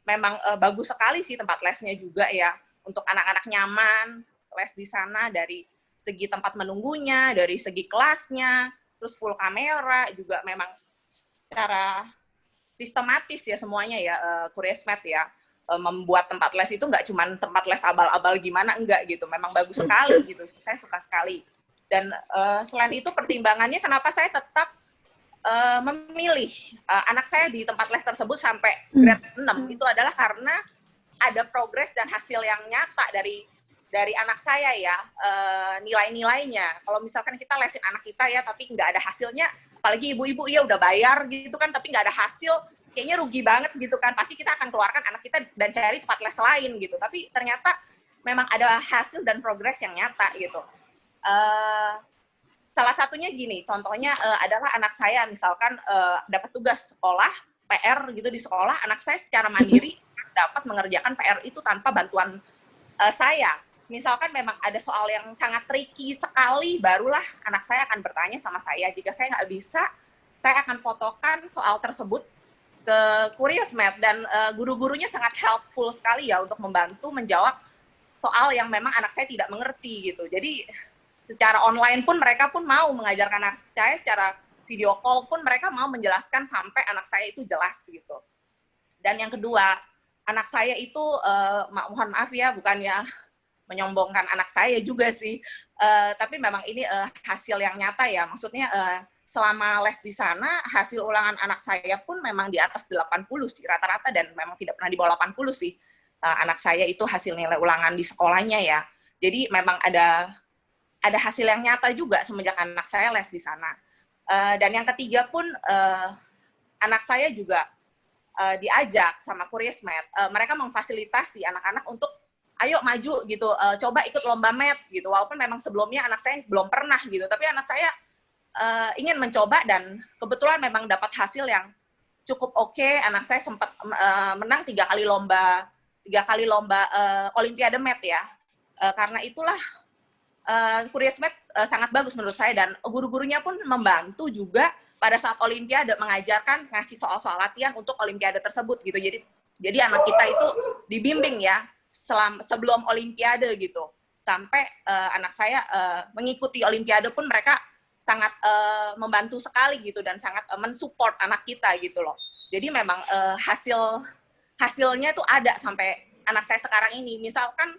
memang bagus sekali sih tempat lesnya juga ya. Untuk anak-anak nyaman, les di sana dari segi tempat menunggunya, dari segi kelasnya, terus full kamera juga memang secara sistematis ya semuanya ya, Curious Math ya. Membuat tempat les itu nggak cuma tempat les abal-abal gimana, enggak gitu. Memang bagus sekali gitu. Saya suka sekali. Dan selain itu pertimbangannya kenapa saya tetap memilih anak saya di tempat les tersebut sampai grade 6 itu adalah karena ada progres dan hasil yang nyata dari anak saya ya, nilai-nilainya. Kalau misalkan kita lesin anak kita ya tapi nggak ada hasilnya, apalagi ibu-ibu ya udah bayar gitu kan tapi nggak ada hasil, kayaknya rugi banget gitu kan. Pasti kita akan keluarkan anak kita dan cari tempat les lain gitu. Tapi ternyata memang ada hasil dan progres yang nyata gitu. salah satunya gini, contohnya adalah anak saya misalkan dapat tugas sekolah, PR gitu di sekolah, anak saya secara mandiri dapat mengerjakan PR itu tanpa bantuan saya. Misalkan memang ada soal yang sangat tricky sekali, barulah anak saya akan bertanya sama saya. Jika saya nggak bisa, saya akan fotokan soal tersebut ke Curious Math, dan guru-gurunya sangat helpful sekali ya untuk membantu menjawab soal yang memang anak saya tidak mengerti gitu. Jadi secara online pun mereka pun mau mengajarkan anak saya, secara video call pun mereka mau menjelaskan sampai anak saya itu jelas gitu. Dan yang kedua, anak saya itu mohon maaf ya, bukannya menyombongkan anak saya juga sih, tapi memang ini hasil yang nyata ya. Maksudnya selama les di sana, hasil ulangan anak saya pun memang di atas 80 sih rata-rata, dan memang tidak pernah di bawah 80 sih anak saya itu hasil nilai ulangan di sekolahnya ya. Jadi memang ada hasil yang nyata juga semenjak anak saya les di sana. Dan yang ketiga pun anak saya juga diajak sama Curious Math, mereka memfasilitasi anak-anak untuk ayo maju gitu, coba ikut lomba math gitu, walaupun memang sebelumnya anak saya belum pernah gitu, tapi anak saya ingin mencoba dan kebetulan memang dapat hasil yang cukup oke. Anak saya sempat menang 3 kali lomba Olimpiade Math ya. Karena itulah Curious Math sangat bagus menurut saya, dan guru-gurunya pun membantu juga pada saat Olimpiade mengajarkan, ngasih soal-soal latihan untuk Olimpiade tersebut gitu. Jadi anak kita itu dibimbing ya sebelum Olimpiade gitu, sampai anak saya mengikuti Olimpiade pun mereka sangat membantu sekali gitu, dan sangat mensupport anak kita gitu loh. Jadi memang hasilnya tuh ada sampai anak saya sekarang ini. Misalkan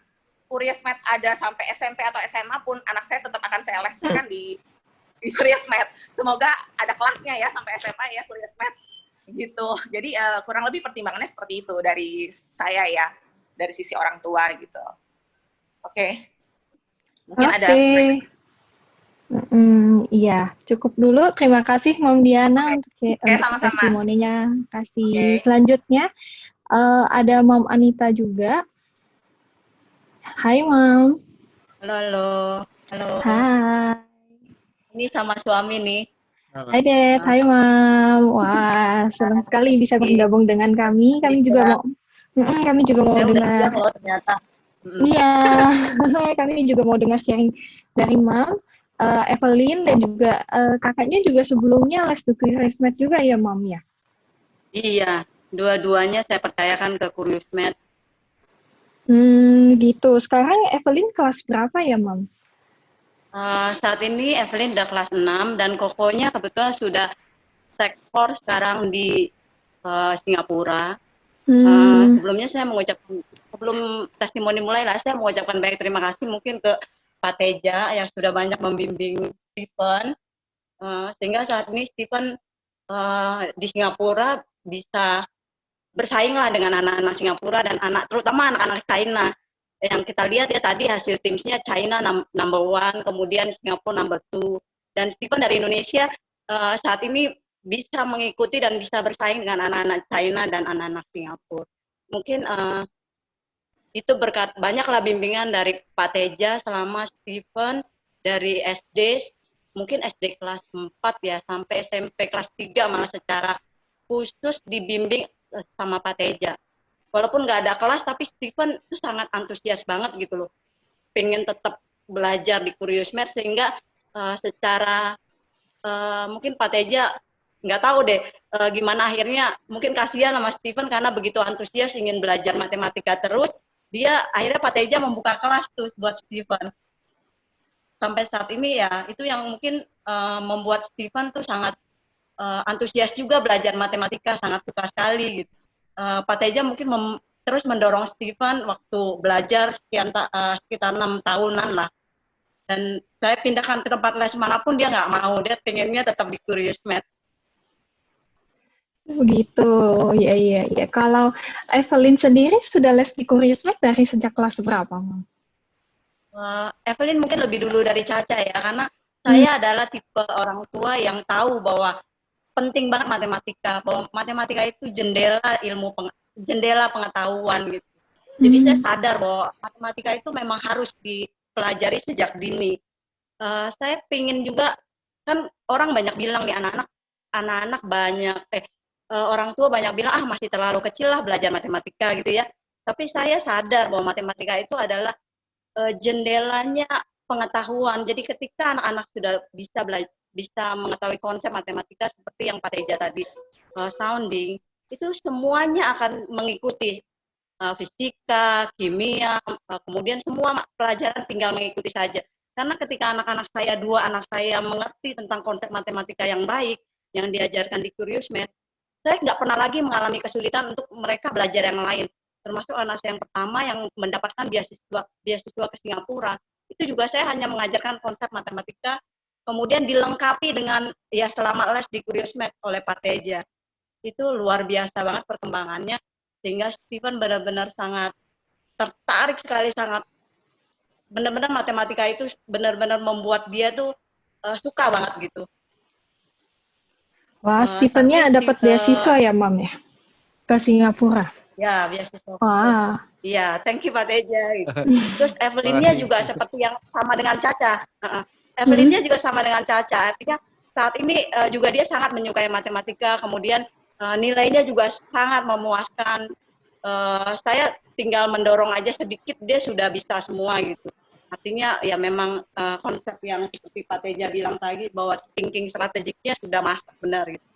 Curious Math ada sampai SMP atau SMA pun, anak saya tetap akan saya leskan di Curious Math. Semoga ada kelasnya ya sampai SMA ya Curious Math gitu. Jadi kurang lebih pertimbangannya seperti itu dari saya ya, dari sisi orang tua gitu. Oke. Mungkin ada. Iya, cukup dulu. Terima kasih Mom Diana untuk sama-sama. testimoninya. Selanjutnya ada Mom Anita juga. Hai Mom. Halo. Hai. Ini sama suami nih. Hai Dad, hai Mom. Wah, senang sekali bisa bergabung dengan kami. Kami juga mau dengar. Ternyata. Iya, kami juga mau dengar sharing dari Mom, Evelyn, dan juga kakaknya juga sebelumnya les di Curious-Math juga ya Mom ya? Iya, dua-duanya saya percayakan ke Curious-Math. Gitu. Sekarang Evelyn kelas berapa ya Mom? Saat ini Evelyn udah kelas 6 dan kokonya kebetulan sudah sektor sekarang di Singapura. Sebelumnya saya mengucapkan, sebelum testimoni mulai lah, saya mengucapkan banyak terima kasih mungkin ke Pak Teja yang sudah banyak membimbing Stephen, sehingga saat ini Stephen di Singapura bisa bersaing lah dengan anak-anak Singapura dan terutama anak-anak China. Yang kita lihat ya tadi hasil timsnya China number 1, kemudian Singapura number 2, dan Stephen dari Indonesia saat ini bisa mengikuti dan bisa bersaing dengan anak-anak China dan anak-anak Singapura. Mungkin itu berkat banyaklah bimbingan dari Pak Teja selama Stephen dari SD, mungkin SD kelas 4 ya, sampai SMP kelas 3 malah secara khusus dibimbing sama Pak Teja. Walaupun nggak ada kelas, tapi Stephen itu sangat antusias banget gitu loh. Pengen tetap belajar di Curious-Math, sehingga secara mungkin Pak Teja nggak tahu deh gimana akhirnya, mungkin kasihan sama Stephen karena begitu antusias ingin belajar matematika terus, dia akhirnya Pak Teja membuka kelas tuh buat Stephen. Sampai saat ini ya, itu yang mungkin membuat Stephen tuh sangat antusias juga belajar matematika, sangat suka sekali gitu. Pak Teja mungkin terus mendorong Stephen waktu belajar sekitar 6 tahunan lah. Dan saya pindahkan ke tempat les manapun dia nggak mau, dia pengennya tetap di Curious-Math. Begitu, ya. Kalau Evelyn sendiri sudah les di Curious-Math dari sejak kelas berapa, Mom? Evelyn mungkin lebih dulu dari Caca ya, karena saya adalah tipe orang tua yang tahu bahwa penting banget matematika, bahwa matematika itu jendela pengetahuan gitu. Jadi saya sadar bahwa matematika itu memang harus dipelajari sejak dini. saya pingin juga, kan orang banyak bilang nih anak-anak banyak orang tua banyak bilang masih terlalu kecil lah belajar matematika gitu ya. Tapi saya sadar bahwa matematika itu adalah jendelanya pengetahuan. Jadi ketika anak-anak sudah bisa mengetahui konsep matematika seperti yang Pak Teja tadi sounding, itu semuanya akan mengikuti fisika, kimia, kemudian semua pelajaran tinggal mengikuti saja. Karena ketika dua anak saya mengerti tentang konsep matematika yang baik, yang diajarkan di Curious Math, saya nggak pernah lagi mengalami kesulitan untuk mereka belajar yang lain. Termasuk anak saya yang pertama yang mendapatkan beasiswa ke Singapura, itu juga saya hanya mengajarkan konsep matematika, kemudian dilengkapi dengan ya selama les di Curious Math oleh Pak Teja. Itu luar biasa banget perkembangannya, sehingga Steven benar-benar sangat tertarik sekali, sangat benar-benar matematika itu benar-benar membuat dia tuh suka banget gitu. Wah, Stevennya dapat beasiswa ya, Mam ya? Ke Singapura. Ya, beasiswa. Wah. Iya, thank you Pak Teja. Terus Evelynnya juga seperti yang sama dengan Caca. Evelynnya juga sama dengan Caca. Artinya saat ini juga dia sangat menyukai matematika, kemudian nilainya juga sangat memuaskan. Saya tinggal mendorong aja sedikit, dia sudah bisa semua gitu. Artinya ya memang konsep yang seperti Pak Teja bilang tadi, bahwa thinking strategiknya sudah masuk benar gitu.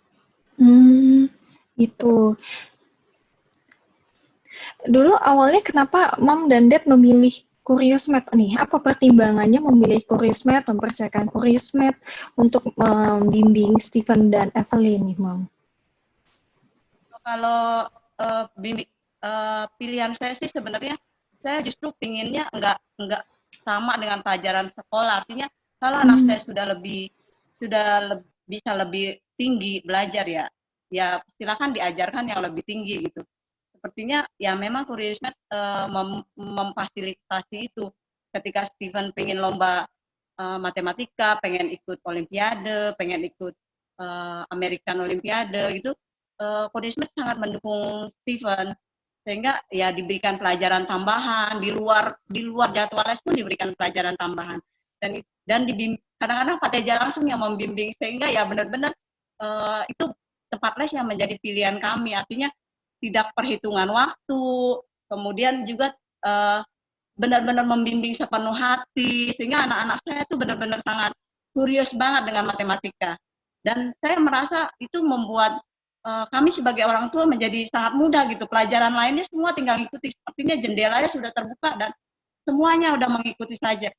Itu. Dulu awalnya kenapa Mam dan Dad memilih Curious Math nih? Apa pertimbangannya memilih Curious Math, mempercayakan Curious Math untuk membimbing Steven dan Evelyn nih, Mam? Kalau pilihan saya sih sebenarnya saya justru pinginnya enggak sama dengan pelajaran sekolah. Artinya kalau anak saya sudah bisa lebih tinggi belajar ya silakan diajarkan yang lebih tinggi gitu. Sepertinya ya memang Curious Math memfasilitasi itu. Ketika Steven pengen lomba matematika, pengen ikut olimpiade, pengen ikut American Olimpiade gitu, Curious Math sangat mendukung Steven, sehingga ya diberikan pelajaran tambahan di luar jadwal les pun diberikan pelajaran tambahan, dan kadang-kadang Pak Teja langsung yang membimbing, sehingga ya benar-benar itu tempat les yang menjadi pilihan kami. Artinya tidak perhitungan waktu, kemudian juga benar-benar membimbing sepenuh hati, sehingga anak-anak saya itu benar-benar sangat curious banget dengan matematika. Dan saya merasa itu membuat kami sebagai orang tua menjadi sangat mudah gitu. Pelajaran lainnya semua tinggal ikuti, artinya jendelanya sudah terbuka dan semuanya udah mengikuti saja.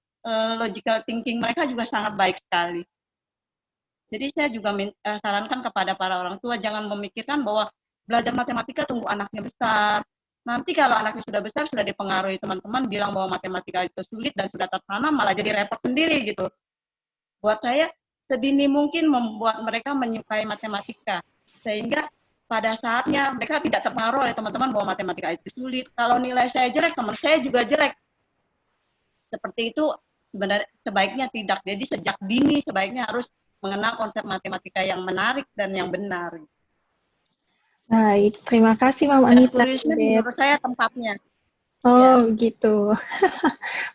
Logical thinking mereka juga sangat baik sekali. Jadi saya juga sarankan kepada para orang tua, jangan memikirkan bahwa belajar matematika tunggu anaknya besar. Nanti kalau anaknya sudah besar, sudah dipengaruhi teman-teman bilang bahwa matematika itu sulit dan sudah tertanam, malah jadi repot sendiri gitu. Buat saya, sedini mungkin membuat mereka menyukai matematika, sehingga pada saatnya mereka tidak terpengaruh oleh teman-teman bahwa matematika itu sulit. Kalau nilai saya jelek, teman saya juga jelek. Seperti itu sebenarnya sebaiknya tidak. Jadi sejak dini sebaiknya harus mengenal konsep matematika yang menarik dan yang benar. Baik, terima kasih Mam Anita. Menurut saya tempatnya. Oh, ya. Gitu.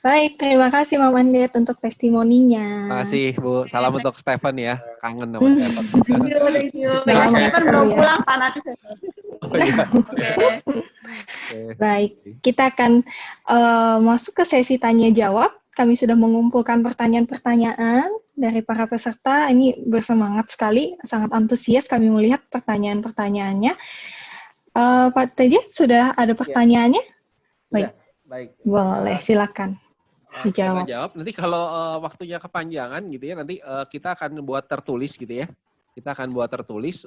Baik, terima kasih Mam Andet untuk testimoninya. Terima kasih Bu. Salam untuk Steven ya. Kangen sama Steven. Thank you. Steven belum pulang, Pak, nanti saya. Baik, kita akan masuk ke sesi tanya jawab. Kami sudah mengumpulkan pertanyaan-pertanyaan dari para peserta. Ini bersemangat sekali, sangat antusias kami melihat pertanyaan-pertanyaannya. Pak Teja, sudah ada pertanyaannya? Ya. Baik. Boleh, silakan dijawab. Jawab. Nanti kalau waktunya kepanjangan gitu ya, nanti kita akan buat tertulis gitu ya. Kita akan buat tertulis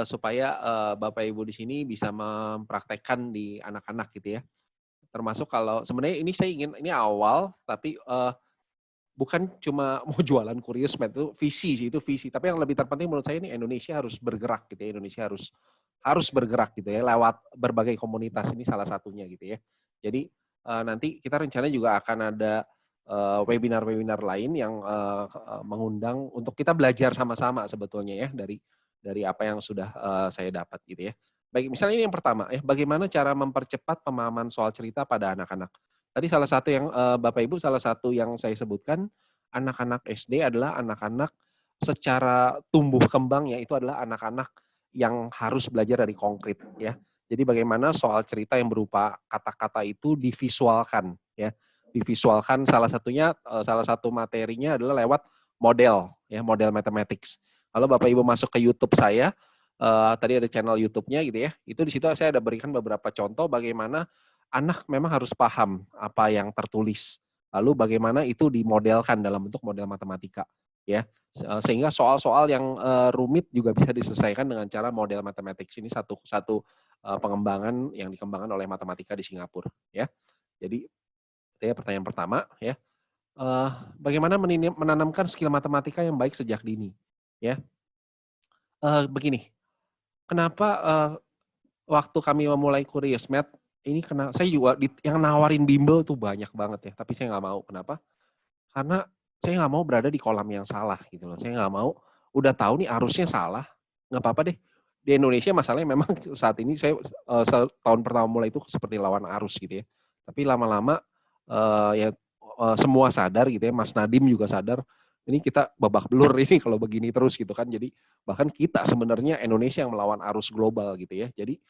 supaya Bapak Ibu di sini bisa mempraktekkan di anak-anak gitu ya. Termasuk kalau sebenarnya ini saya ingin, ini awal, tapi bukan cuma mau jualan Curious Math, itu visi sih, itu visi. Tapi yang lebih terpenting menurut saya ini Indonesia harus bergerak gitu ya. Indonesia harus bergerak gitu ya, lewat berbagai komunitas, ini salah satunya gitu ya. Jadi nanti kita rencana juga akan ada webinar-webinar lain yang mengundang untuk kita belajar sama-sama sebetulnya ya dari apa yang sudah saya dapat gitu ya. Baik, misalnya ini yang pertama ya, bagaimana cara mempercepat pemahaman soal cerita pada anak-anak. tadi salah satu yang Bapak Ibu, salah satu yang saya sebutkan, anak-anak SD adalah anak-anak secara tumbuh kembangnya itu adalah anak-anak yang harus belajar dari konkret ya. Jadi bagaimana soal cerita yang berupa kata-kata itu divisualkan ya. Divisualkan salah satunya salah satu materinya adalah lewat model ya, model mathematics. Kalau Bapak Ibu masuk ke YouTube saya, tadi ada channel YouTube-nya gitu ya. Itu di situ saya ada berikan beberapa contoh bagaimana anak memang harus paham apa yang tertulis. Lalu bagaimana itu dimodelkan dalam bentuk model matematika ya. Sehingga soal-soal yang rumit juga bisa diselesaikan dengan cara model matematik. Ini satu pengembangan yang dikembangkan oleh matematika di Singapura ya. Jadi itu ya pertanyaan pertama ya. Bagaimana menanamkan skill matematika yang baik sejak dini ya. Begini, kenapa waktu kami memulai Curious Math ini saya juga yang nawarin bimbel tuh banyak banget ya, tapi saya nggak mau. Kenapa? Karena saya nggak mau berada di kolam yang salah gitu loh. Saya nggak mau, udah tahu nih arusnya salah, nggak apa-apa deh. Di Indonesia masalahnya memang saat ini saya tahun pertama mulai itu seperti lawan arus gitu ya. Tapi lama-lama semua sadar gitu ya, Mas Nadim juga sadar, ini kita babak belur ini kalau begini terus gitu kan. Jadi bahkan kita sebenarnya Indonesia yang melawan arus global gitu ya. Jadi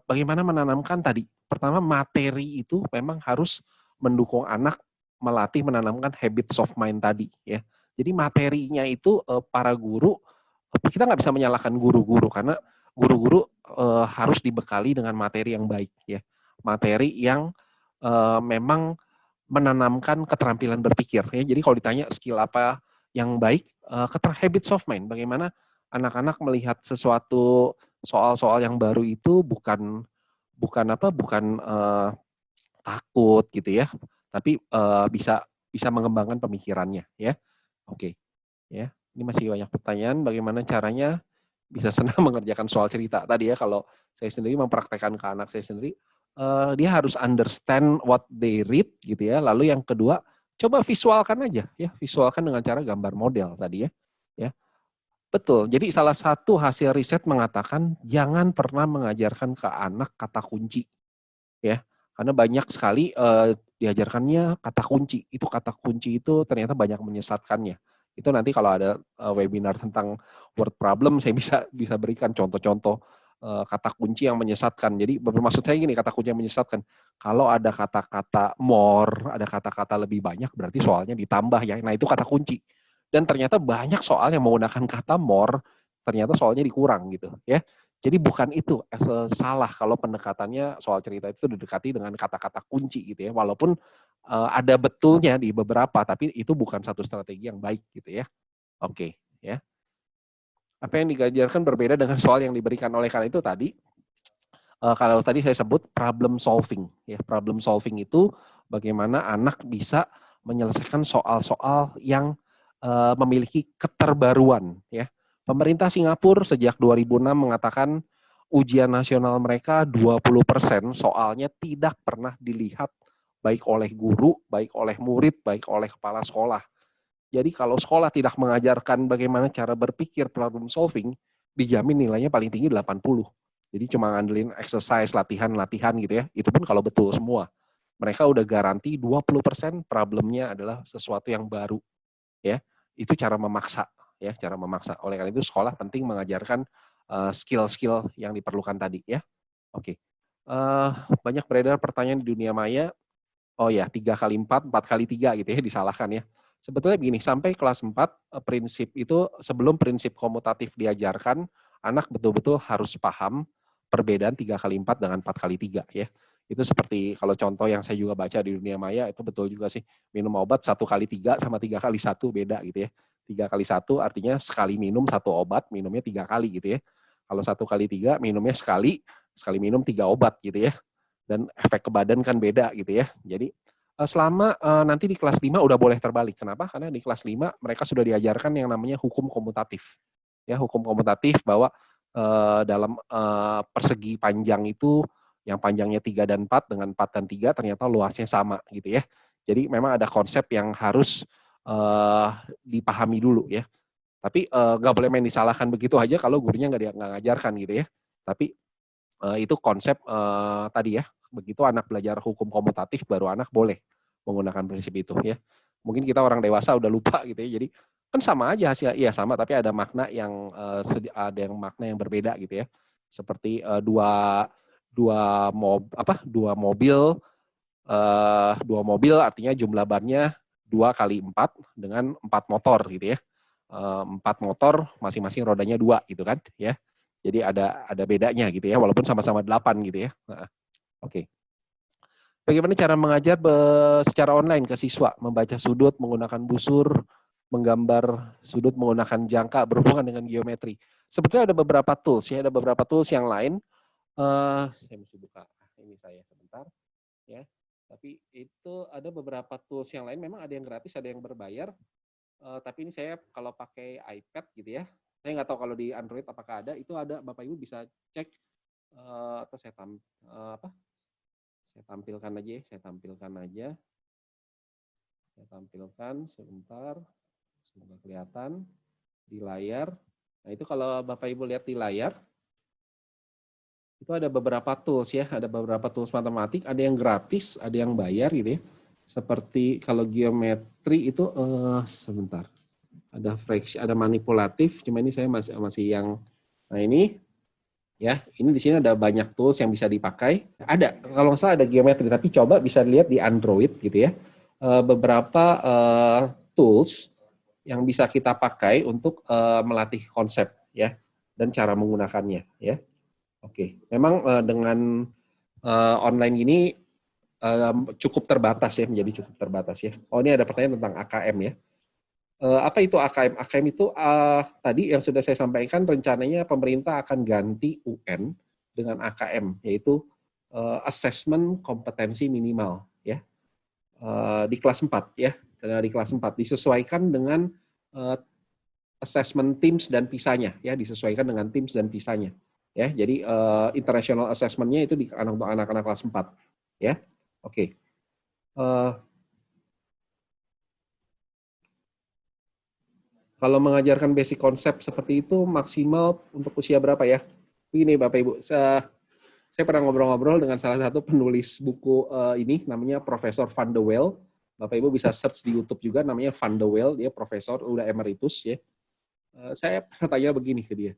bagaimana menanamkan tadi, pertama materi itu memang harus mendukung anak melatih menanamkan habits of mind tadi ya. Jadi materinya itu para guru, kita nggak bisa menyalahkan guru-guru karena guru-guru harus dibekali dengan materi yang baik ya. Materi yang memang menanamkan keterampilan berpikir ya. Jadi kalau ditanya skill apa yang baik, habits of mind. Bagaimana anak-anak melihat sesuatu soal-soal yang baru itu bukan takut gitu ya, tapi bisa mengembangkan pemikirannya ya. Oke. Ya, ini masih banyak pertanyaan bagaimana caranya bisa senang mengerjakan soal cerita. Tadi ya kalau saya sendiri mempraktekkan ke anak saya sendiri, dia harus understand what they read gitu ya. Lalu yang kedua, coba visualkan aja ya, visualkan dengan cara gambar model tadi ya. Ya. Betul. Jadi salah satu hasil riset mengatakan jangan pernah mengajarkan ke anak kata kunci. Ya. Karena banyak sekali diajarkannya kata kunci. Itu kata kunci itu ternyata banyak menyesatkannya. Itu nanti kalau ada webinar tentang word problem, saya bisa berikan contoh-contoh kata kunci yang menyesatkan. Jadi maksud saya gini, kata kunci yang menyesatkan. Kalau ada kata-kata more, ada kata-kata lebih banyak, berarti soalnya ditambah ya. Nah itu kata kunci. Dan ternyata banyak soal yang menggunakan kata more, ternyata soalnya dikurang gitu ya. Jadi bukan itu salah kalau pendekatannya soal cerita itu didekati dengan kata-kata kunci gitu ya. Walaupun ada betulnya di beberapa, tapi itu bukan satu strategi yang baik gitu ya. Oke, ya. Apa yang diajarkan berbeda dengan soal yang diberikan oleh karena itu tadi. Kalau tadi saya sebut problem solving, ya problem solving itu bagaimana anak bisa menyelesaikan soal-soal yang memiliki keterbaruan, ya. Pemerintah Singapura sejak 2006 mengatakan ujian nasional mereka 20% soalnya tidak pernah dilihat baik oleh guru, baik oleh murid, baik oleh kepala sekolah. Jadi kalau sekolah tidak mengajarkan bagaimana cara berpikir problem solving, dijamin nilainya paling tinggi 80. Jadi cuma ngandelin exercise, latihan gitu ya. Itu pun kalau betul semua. Mereka udah garansi 20% problemnya adalah sesuatu yang baru. Ya, itu cara memaksa. Ya, cara memaksa. Oleh karena itu sekolah penting mengajarkan skill-skill yang diperlukan tadi ya. Oke. Banyak beredar pertanyaan di dunia maya. Oh ya, 3x4, 4x3 gitu ya, disalahkan ya. Sebetulnya begini, sampai kelas 4 prinsip itu sebelum prinsip komutatif diajarkan, anak betul-betul harus paham perbedaan 3x4 dengan 4x3 ya. Itu seperti kalau contoh yang saya juga baca di dunia maya itu betul juga sih. Minum obat 1x3 sama 3x1 beda gitu ya. 3x1 artinya sekali minum satu obat, minumnya 3 kali gitu ya. Kalau 1x3 minumnya sekali minum 3 obat gitu ya. Dan efek ke badan kan beda gitu ya. Jadi selama nanti di kelas 5 udah boleh terbalik. Kenapa? Karena di kelas 5 mereka sudah diajarkan yang namanya hukum komutatif. Ya, hukum komutatif bahwa dalam persegi panjang itu yang panjangnya 3 dan 4 dengan 4 dan 3 ternyata luasnya sama gitu ya. Jadi memang ada konsep yang harus dipahami dulu ya. Tapi nggak boleh main disalahkan begitu aja kalau gurunya nggak ngajarkan gitu ya. Tapi itu konsep tadi ya, Begitu anak belajar hukum komutatif, baru anak boleh menggunakan prinsip itu ya. Mungkin kita orang dewasa udah lupa gitu ya. Jadi kan sama aja hasilnya, iya sama, tapi ada makna yang makna yang berbeda gitu ya. Seperti dua mobil artinya jumlah bannya 2 kali 4 dengan 4 motor gitu ya. 4 motor masing-masing rodanya 2 gitu kan ya. Jadi ada bedanya gitu ya, walaupun sama-sama 8 gitu ya. Oke. Bagaimana cara mengajar secara online ke siswa? Membaca sudut menggunakan busur, menggambar sudut menggunakan jangka berhubungan dengan geometri. Sebetulnya ada beberapa tools ya, ada beberapa tools yang lain. Saya mesti buka ini saya sebentar ya. Tapi itu ada beberapa tools yang lain, memang ada yang gratis, ada yang berbayar. Tapi ini saya kalau pakai iPad gitu ya, saya nggak tahu kalau di Android apakah ada, itu ada, Bapak Ibu bisa cek, atau saya tampilkan aja, saya tampilkan sebentar, semoga kelihatan di layar. Nah itu kalau Bapak Ibu lihat di layar, itu ada beberapa tools ya, ada beberapa tools matematik, ada yang gratis, ada yang bayar gitu ya. Seperti kalau geometri itu sebentar, ada fraksi, ada manipulatif, cuma ini saya masih yang, nah ini ya, ini di sini ada banyak tools yang bisa dipakai. Ada, kalau nggak salah ada geometri, tapi coba bisa lihat di Android gitu ya, beberapa tools yang bisa kita pakai untuk melatih konsep ya dan cara menggunakannya ya. Oke, memang dengan online ini cukup terbatas ya, menjadi cukup terbatas ya. Oh, ini ada pertanyaan tentang AKM ya. Apa itu AKM? AKM itu tadi yang sudah saya sampaikan, rencananya pemerintah akan ganti UN dengan AKM, yaitu Assessment Kompetensi Minimal ya. Di kelas 4 ya, di kelas 4 disesuaikan dengan assessment TIMSS dan PISA-nya ya, disesuaikan dengan TIMSS dan PISA-nya. Ya, jadi international assessment-nya itu untuk anak-anak kelas 4 ya. Oke. Kalau mengajarkan basic konsep seperti itu maksimal untuk usia berapa ya? Begini Bapak Ibu, saya pernah ngobrol-ngobrol dengan salah satu penulis buku ini, namanya Profesor Van de Waal. Bapak Ibu bisa search di YouTube juga, namanya Van de Waal, dia profesor, udah emeritus ya. Saya pernah tanya begini ke dia.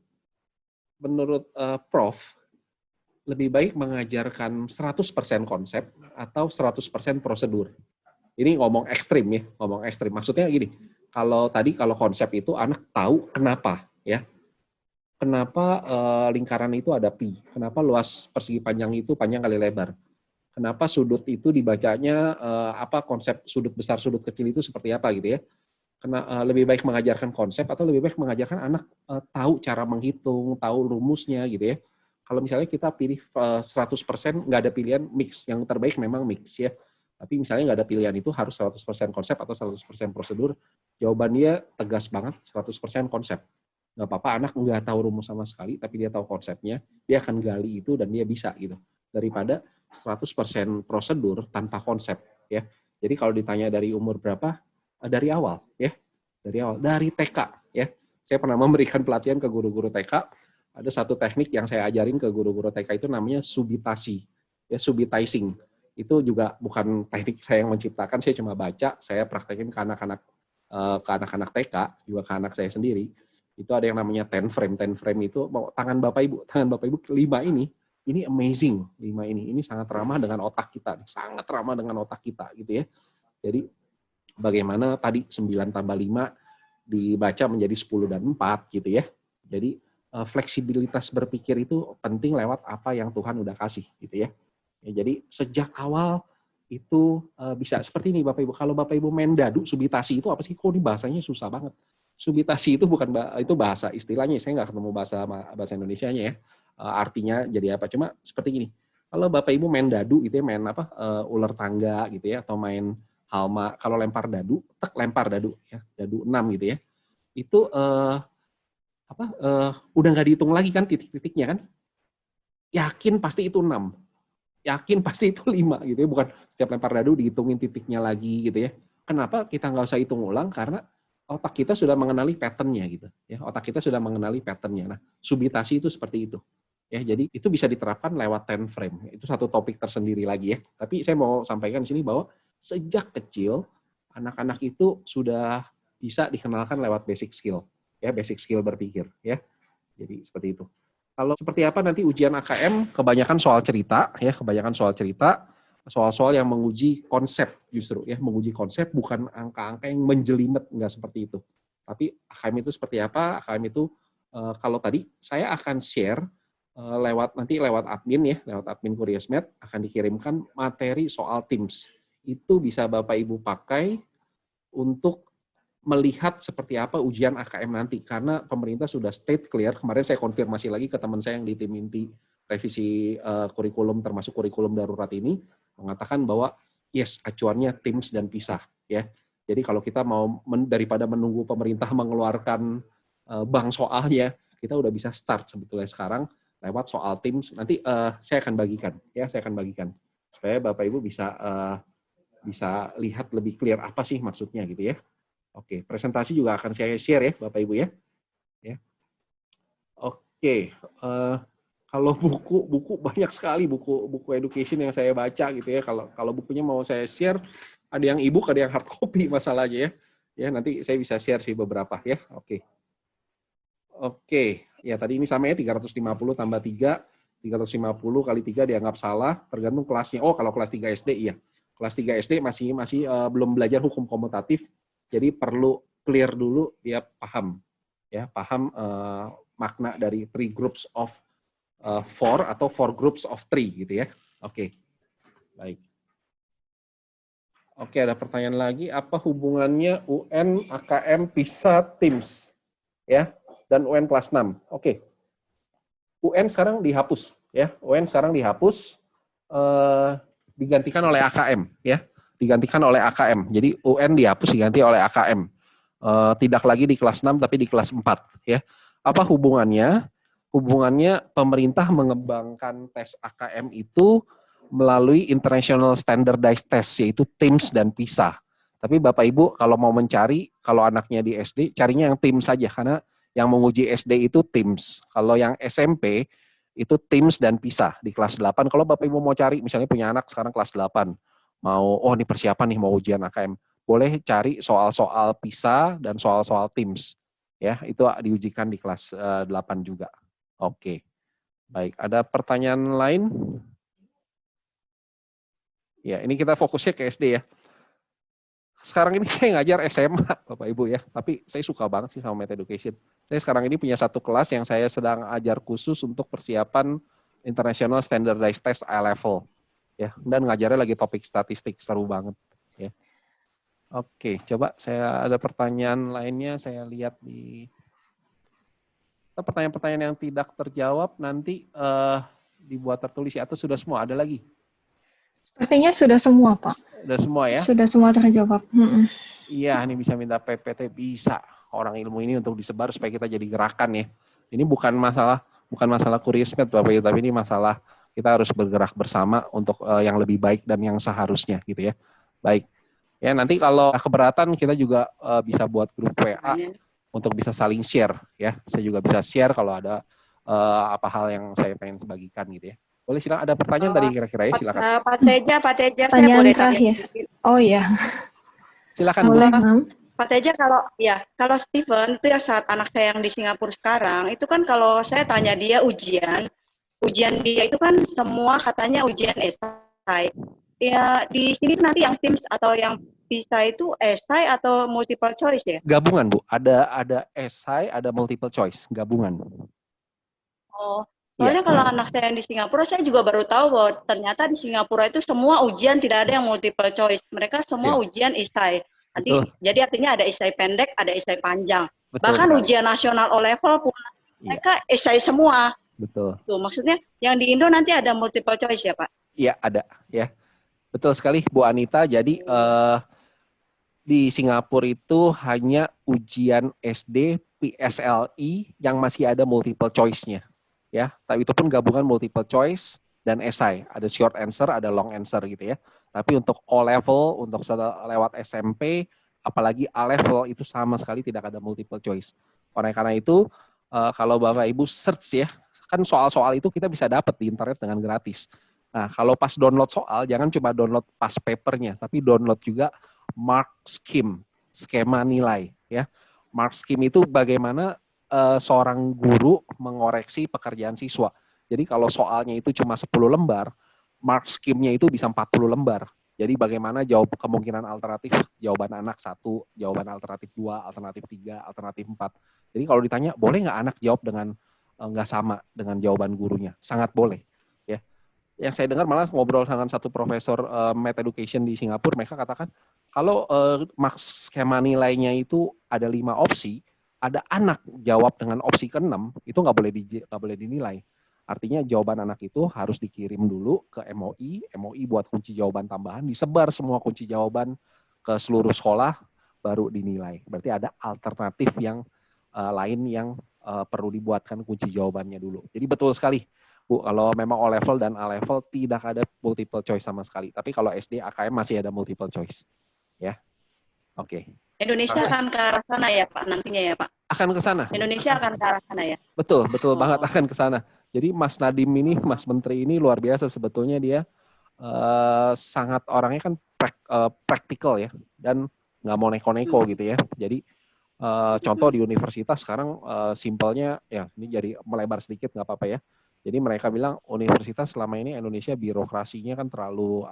Menurut Prof, lebih baik mengajarkan 100% konsep atau 100% prosedur? Ini ngomong ekstrim ya, ngomong ekstrim. Maksudnya gini, kalau konsep itu anak tahu kenapa ya. Kenapa lingkaran itu ada pi? Kenapa luas persegi panjang itu panjang kali lebar? Kenapa sudut itu dibacanya konsep sudut besar sudut kecil itu seperti apa gitu ya? Lebih baik mengajarkan konsep atau lebih baik mengajarkan anak tahu cara menghitung, tahu rumusnya gitu ya. Kalau misalnya kita pilih 100% nggak ada pilihan, mix. Yang terbaik memang mix ya. Tapi misalnya nggak ada pilihan itu harus 100% konsep atau 100% prosedur, jawabannya tegas banget 100% konsep. Nggak apa-apa anak nggak tahu rumus sama sekali, tapi dia tahu konsepnya, dia akan gali itu dan dia bisa gitu. Daripada 100% prosedur tanpa konsep ya. Jadi kalau ditanya dari umur berapa, dari awal ya. Dari TK ya. Saya pernah memberikan pelatihan ke guru-guru TK. Ada satu teknik yang saya ajarin ke guru-guru TK itu namanya subitasi. Ya, subitizing. Itu juga bukan teknik saya yang menciptakan, saya cuma baca, saya praktekin ke anak-anak TK, juga ke anak saya sendiri. Itu ada yang namanya 10 frame. 10 frame itu tangan Bapak Ibu 5 ini amazing. 5 ini sangat ramah dengan otak kita, sangat ramah dengan otak kita gitu ya. Jadi bagaimana tadi 9 tambah 5 dibaca menjadi 10 dan 4 gitu ya. Jadi fleksibilitas berpikir itu penting lewat apa yang Tuhan udah kasih gitu ya. Jadi sejak awal itu bisa seperti ini Bapak Ibu. Kalau Bapak Ibu main dadu, subitasi itu apa sih? Kok ini bahasanya susah banget. Subitasi itu bukan itu bahasa istilahnya, saya nggak ketemu bahasa Indonesianya ya. Artinya jadi apa? Cuma seperti ini. Kalau Bapak Ibu main dadu itu ya, main ular tangga gitu ya, atau main halma, kalau lempar dadu, lempar dadu ya, dadu 6 gitu ya. Itu udah nggak dihitung lagi kan titik-titiknya kan? Yakin pasti itu 6. Yakin pasti itu 5 gitu ya, bukan setiap lempar dadu dihitungin titiknya lagi gitu ya. Kenapa kita nggak usah hitung ulang? Karena otak kita sudah mengenali pattern-nya gitu ya. Otak kita sudah mengenali pattern-nya. Nah, subitasi itu seperti itu. Ya, jadi itu bisa diterapkan lewat 10 frame. Itu satu topik tersendiri lagi ya. Tapi saya mau sampaikan di sini bahwa sejak kecil anak-anak itu sudah bisa dikenalkan lewat basic skill, ya, basic skill berpikir, ya. Jadi seperti itu. Kalau seperti apa nanti ujian AKM, kebanyakan soal cerita, ya, kebanyakan soal cerita, soal-soal yang menguji konsep justru, ya, menguji konsep, bukan angka-angka yang menjelimet, enggak seperti itu. Tapi AKM itu seperti apa? AKM itu kalau tadi saya akan share lewat admin ya, lewat admin Curiosmed akan dikirimkan materi soal Teams. Itu bisa Bapak Ibu pakai untuk melihat seperti apa ujian AKM nanti, karena pemerintah sudah state clear. Kemarin saya konfirmasi lagi ke teman saya yang di tim inti revisi kurikulum termasuk kurikulum darurat ini, mengatakan bahwa yes, acuannya Teams dan PISA ya. Jadi kalau kita mau daripada menunggu pemerintah mengeluarkan bank soalnya, kita udah bisa start sebetulnya sekarang lewat soal Teams. Nanti saya akan bagikan ya, saya akan bagikan supaya Bapak Ibu bisa lihat lebih clear apa sih maksudnya gitu ya. Oke, presentasi juga akan saya share ya, Bapak Ibu ya. Oke, kalau buku banyak sekali buku education yang saya baca gitu ya. Kalau bukunya mau saya share, ada yang e-book, ada yang hard copy masalahnya ya. Ya, nanti saya bisa share sih beberapa ya. Oke, ya tadi ini sama ya 350 tambah 3, 350 kali 3 dianggap salah, tergantung kelasnya. Oh, kalau kelas 3 SD iya. Kelas 3 SD masih belum belajar hukum komutatif. Jadi perlu clear dulu dia paham makna dari 3 groups of 4 atau 4 groups of 3 gitu ya. Oke. Baik. Oke, ada pertanyaan lagi, apa hubungannya UN, AKM, PISA, Teams ya, dan UN kelas 6. Oke. UN sekarang dihapus ya. UN sekarang dihapus digantikan oleh AKM ya. Digantikan oleh AKM. Jadi UN dihapus diganti oleh AKM. Tidak lagi di kelas 6 tapi di kelas 4 ya. Apa hubungannya? Hubungannya pemerintah mengembangkan tes AKM itu melalui International Standardized Test yaitu TIMSS dan PISA. Tapi Bapak Ibu kalau mau mencari, kalau anaknya di SD carinya yang TIMSS saja karena yang menguji SD itu TIMSS. Kalau yang SMP itu TIMSS dan PISA di kelas 8. Kalau Bapak Ibu mau cari misalnya punya anak sekarang kelas 8 mau, ini persiapan nih mau ujian AKM, boleh cari soal-soal PISA dan soal-soal TIMSS. Ya, itu diujikan di kelas 8 juga. Oke. Baik, ada pertanyaan lain? Ya, ini kita fokusnya ke SD ya. Sekarang ini saya ngajar SMA, Bapak Ibu ya, tapi saya suka banget sih sama Math Education. Saya sekarang ini punya satu kelas yang saya sedang ajar khusus untuk persiapan International Standardized Test A-Level. Ya, dan ngajarnya lagi topik statistik, seru banget ya. Oke, coba saya ada pertanyaan lainnya, saya lihat di pertanyaan-pertanyaan yang tidak terjawab nanti dibuat tertulis ya, atau sudah semua, ada lagi? Sepertinya sudah semua, Pak. Sudah semua ya? Sudah semua terjawab. Iya, ini bisa minta PPT, bisa orang ilmu ini untuk disebar supaya kita jadi gerakan ya. Ini bukan masalah Curiosmed Bapak Ibu, tapi ini masalah kita harus bergerak bersama untuk yang lebih baik dan yang seharusnya gitu ya. Baik. Ya, nanti kalau keberatan kita juga bisa buat grup WA untuk bisa saling share ya. Saya juga bisa share kalau ada apa hal yang saya pengen bagikan gitu ya. Boleh silakan, ada pertanyaan tadi kira-kira ya, silakan. Pak Teja, saya pertanyaan boleh terakhir. Oh iya. Silakan boleh, Bu. Pak Teja, kalau Steven itu ya saat anak saya yang di Singapura sekarang, itu kan kalau saya tanya dia ujian dia itu kan semua katanya ujian esai. Ya di sini nanti yang TIMSS atau yang PISA itu esai atau multiple choice ya? Gabungan Bu, ada esai, ada multiple choice, gabungan. Oh, soalnya kalau anak saya yang di Singapura, saya juga baru tahu bahwa ternyata di Singapura itu semua ujian tidak ada yang multiple choice. Mereka semua ujian esai. Jadi artinya ada esai pendek, ada esai panjang. Betul, bahkan sekali. Ujian nasional O-level pun mereka esai semua. Betul. Tuh, maksudnya yang di Indo nanti ada multiple choice ya Pak? Iya, ada ya. Betul sekali Bu Anita. Jadi di Singapura itu hanya ujian SD, PSLE yang masih ada multiple choice-nya. Ya, tapi itu pun gabungan multiple choice dan esai. Ada short answer, ada long answer gitu ya. Tapi untuk O-level, untuk lewat SMP, apalagi A-level itu sama sekali tidak ada multiple choice. Karena itu kalau Bapak Ibu search ya, Kan soal-soal itu kita bisa dapat di internet dengan gratis. Nah, kalau pas download soal, jangan cuma download past papernya, tapi download juga mark scheme, skema nilai. Ya, mark scheme itu bagaimana seorang guru mengoreksi pekerjaan siswa. Jadi kalau soalnya itu cuma 10 lembar, mark scheme-nya itu bisa 40 lembar. Jadi bagaimana jawab kemungkinan alternatif, jawaban anak 1, jawaban alternatif 2, alternatif 3, alternatif 4. Jadi kalau ditanya, boleh nggak anak jawab dengan nggak sama dengan jawaban gurunya? Sangat boleh. Ya. Yang saya dengar malah ngobrol dengan satu profesor Math Education di Singapura, mereka katakan, kalau skema nilainya itu ada 5 opsi, ada anak jawab dengan opsi ke-6, itu nggak boleh dinilai. Artinya jawaban anak itu harus dikirim dulu ke MOI buat kunci jawaban tambahan, disebar semua kunci jawaban ke seluruh sekolah, baru dinilai. Berarti ada alternatif yang lain yang perlu dibuatkan kunci jawabannya dulu. Jadi betul sekali, Bu, kalau memang O level dan A level tidak ada multiple choice sama sekali. Tapi kalau SD, AKM masih ada multiple choice. Ya, oke. Indonesia akan ke arah sana ya Pak nantinya ya Pak? Akan ke sana. Indonesia akan ke arah sana ya? Betul banget akan ke sana. Jadi Mas Nadiem ini, Mas Menteri ini luar biasa sebetulnya, dia sangat orangnya kan praktikal ya, dan nggak mau neko-neko gitu ya. Jadi contoh di universitas sekarang simpelnya, ya ini jadi melebar sedikit nggak apa-apa ya. Jadi mereka bilang universitas selama ini Indonesia birokrasinya kan terlalu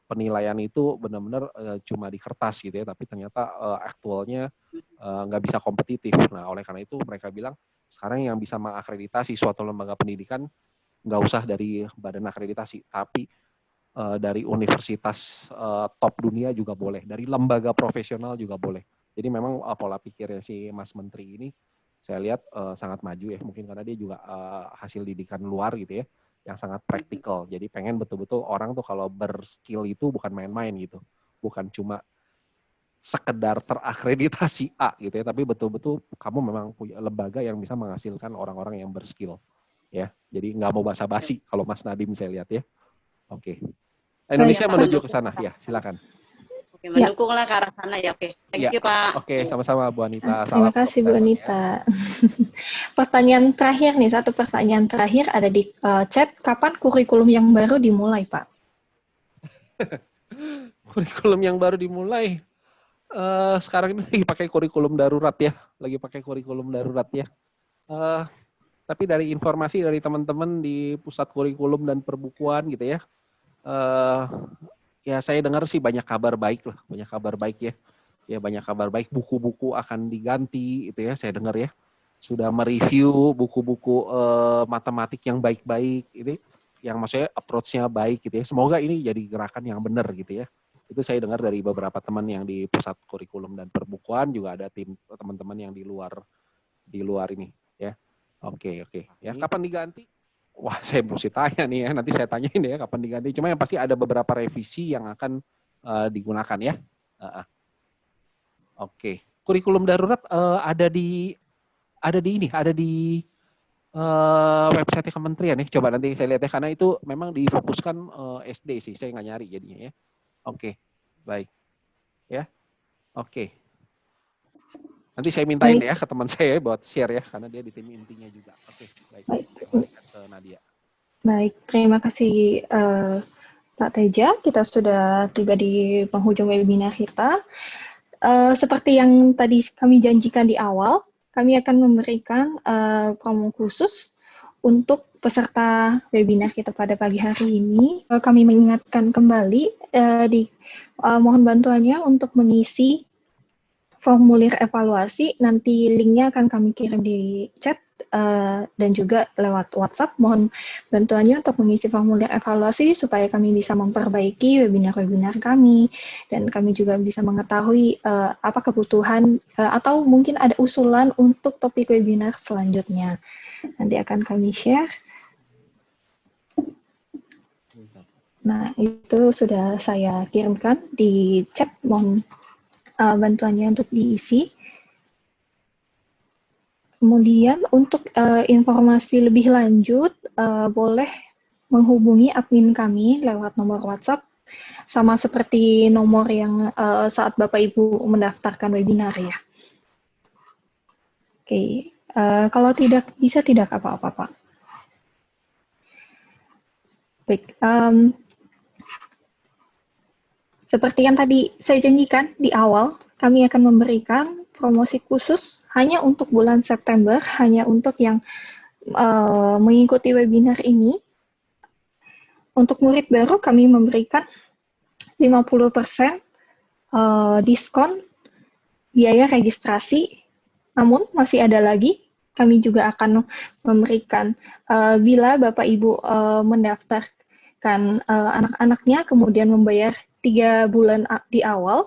penilaian itu benar-benar cuma di kertas gitu ya, tapi ternyata aktualnya nggak bisa kompetitif. Nah oleh karena itu mereka bilang sekarang yang bisa mengakreditasi suatu lembaga pendidikan nggak usah dari badan akreditasi, tapi dari universitas top dunia juga boleh, dari lembaga profesional juga boleh. Jadi memang pola pikirnya si Mas Menteri ini saya lihat sangat maju ya, mungkin karena dia juga hasil didikan luar gitu ya, yang sangat praktikal. Jadi pengen betul-betul orang tuh kalau berskill itu bukan main-main gitu, bukan cuma sekedar terakreditasi A gitu ya, tapi betul-betul kamu memang punya lembaga yang bisa menghasilkan orang-orang yang berskill ya. Jadi nggak mau basa-basi kalau Mas Nadiem saya lihat ya. Oke. Indonesia menuju ke sana ya, silakan. Oke, mendukunglah ke arah sana ya. Oke, thank you Pak. Oke, sama-sama Bu Anita. Terima kasih Bu Anita. Pertanyaan terakhir nih, satu pertanyaan terakhir ada di chat. Kapan kurikulum yang baru dimulai, Pak? Kurikulum yang baru dimulai. Sekarang ini lagi pakai kurikulum darurat ya. Tapi dari informasi dari teman-teman di pusat kurikulum dan perbukuan gitu ya. Ya saya dengar sih banyak kabar baik ya. Ya banyak kabar baik, buku-buku akan diganti itu ya, saya dengar ya. Sudah mereview buku-buku matematik yang baik-baik ini, yang maksudnya approach-nya baik gitu ya. Semoga ini jadi gerakan yang benar gitu ya. Itu saya dengar dari beberapa teman yang di pusat kurikulum dan perbukuan, juga ada tim teman-teman yang di luar ini ya. Oke. Ya, kapan diganti? Wah, saya mesti tanya nih ya. Nanti saya tanyain ya kapan diganti. Cuma yang pasti ada beberapa revisi yang akan digunakan ya. Oke. Kurikulum darurat ada di website kementerian ya. Coba nanti saya lihat ya, karena itu memang difokuskan SD sih. Saya nggak nyari jadinya ya. Oke. Baik. Ya. Oke. Nanti saya mintain ya ke teman saya buat share ya, karena dia di tim intinya juga. Oke. Baik. Ke Nadia. Baik, terima kasih Pak Teja. Kita sudah tiba di penghujung webinar kita. Seperti yang tadi kami janjikan di awal, kami akan memberikan promo khusus untuk peserta webinar kita pada pagi hari ini. Kami mengingatkan kembali, mohon bantuannya untuk mengisi formulir evaluasi. Nanti linknya akan kami kirim di chat dan juga lewat WhatsApp. Mohon bantuannya untuk mengisi formulir evaluasi supaya kami bisa memperbaiki webinar-webinar kami, dan kami juga bisa mengetahui apa kebutuhan atau mungkin ada usulan untuk topik webinar selanjutnya. Nanti akan kami share. Nah, itu sudah saya kirimkan di chat. Mohon bantuannya untuk diisi. Kemudian untuk informasi lebih lanjut, boleh menghubungi admin kami lewat nomor WhatsApp, sama seperti nomor yang saat Bapak Ibu mendaftarkan webinar ya. Oke, kalau tidak bisa tidak apa-apa Pak. Baik, seperti yang tadi saya janjikan di awal, kami akan memberikan promosi khusus hanya untuk bulan September, hanya untuk yang mengikuti webinar ini. Untuk murid baru kami memberikan 50% diskon biaya registrasi. Namun masih ada lagi, kami juga akan memberikan bila Bapak Ibu mendaftarkan anak-anaknya kemudian membayar 3 bulan di awal,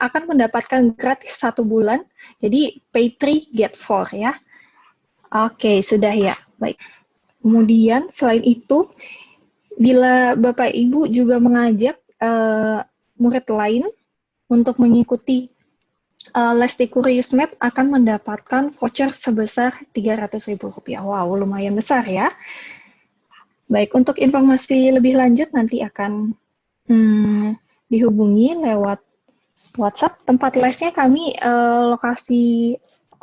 akan mendapatkan gratis 1 bulan. Jadi pay 3 get 4 ya. Oke, sudah ya. Baik. Kemudian selain itu, bila Bapak Ibu juga mengajak murid lain untuk mengikuti les di Curious Math, akan mendapatkan voucher sebesar Rp300.000. Wow, lumayan besar ya. Baik, untuk informasi lebih lanjut nanti akan dihubungi lewat WhatsApp. Tempat lesnya kami lokasi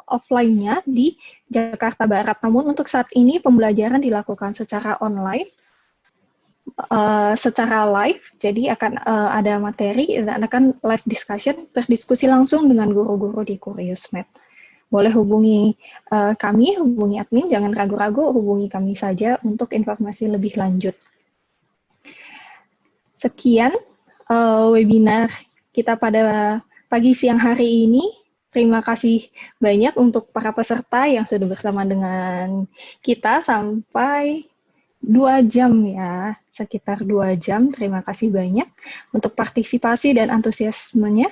offline-nya di Jakarta Barat. Namun untuk saat ini pembelajaran dilakukan secara online, secara live, jadi akan ada materi dan akan live discussion, berdiskusi langsung dengan guru-guru di Curious Math. Boleh hubungi kami, hubungi admin, jangan ragu-ragu, hubungi kami saja untuk informasi lebih lanjut. Sekian webinar kita pada pagi siang hari ini. Terima kasih banyak untuk para peserta yang sudah bersama dengan kita sampai 2 jam ya, sekitar 2 jam. Terima kasih banyak untuk partisipasi dan antusiasmenya.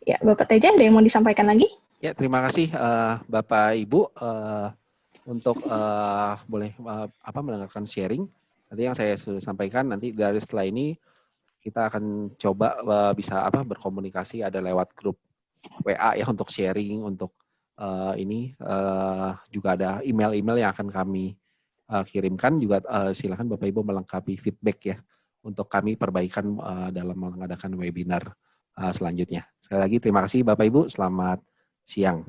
Ya, Bapak Teja, ada yang mau disampaikan lagi? Ya, terima kasih Bapak Ibu untuk boleh mendengarkan sharing. Nanti yang saya sudah sampaikan, nanti dari setelah ini kita akan coba bisa berkomunikasi, ada lewat grup WA ya untuk sharing, untuk juga ada email-email yang akan kami kirimkan juga. Silakan Bapak Ibu melengkapi feedback ya untuk kami perbaikan dalam mengadakan webinar selanjutnya. Sekali lagi terima kasih Bapak Ibu, selamat siang.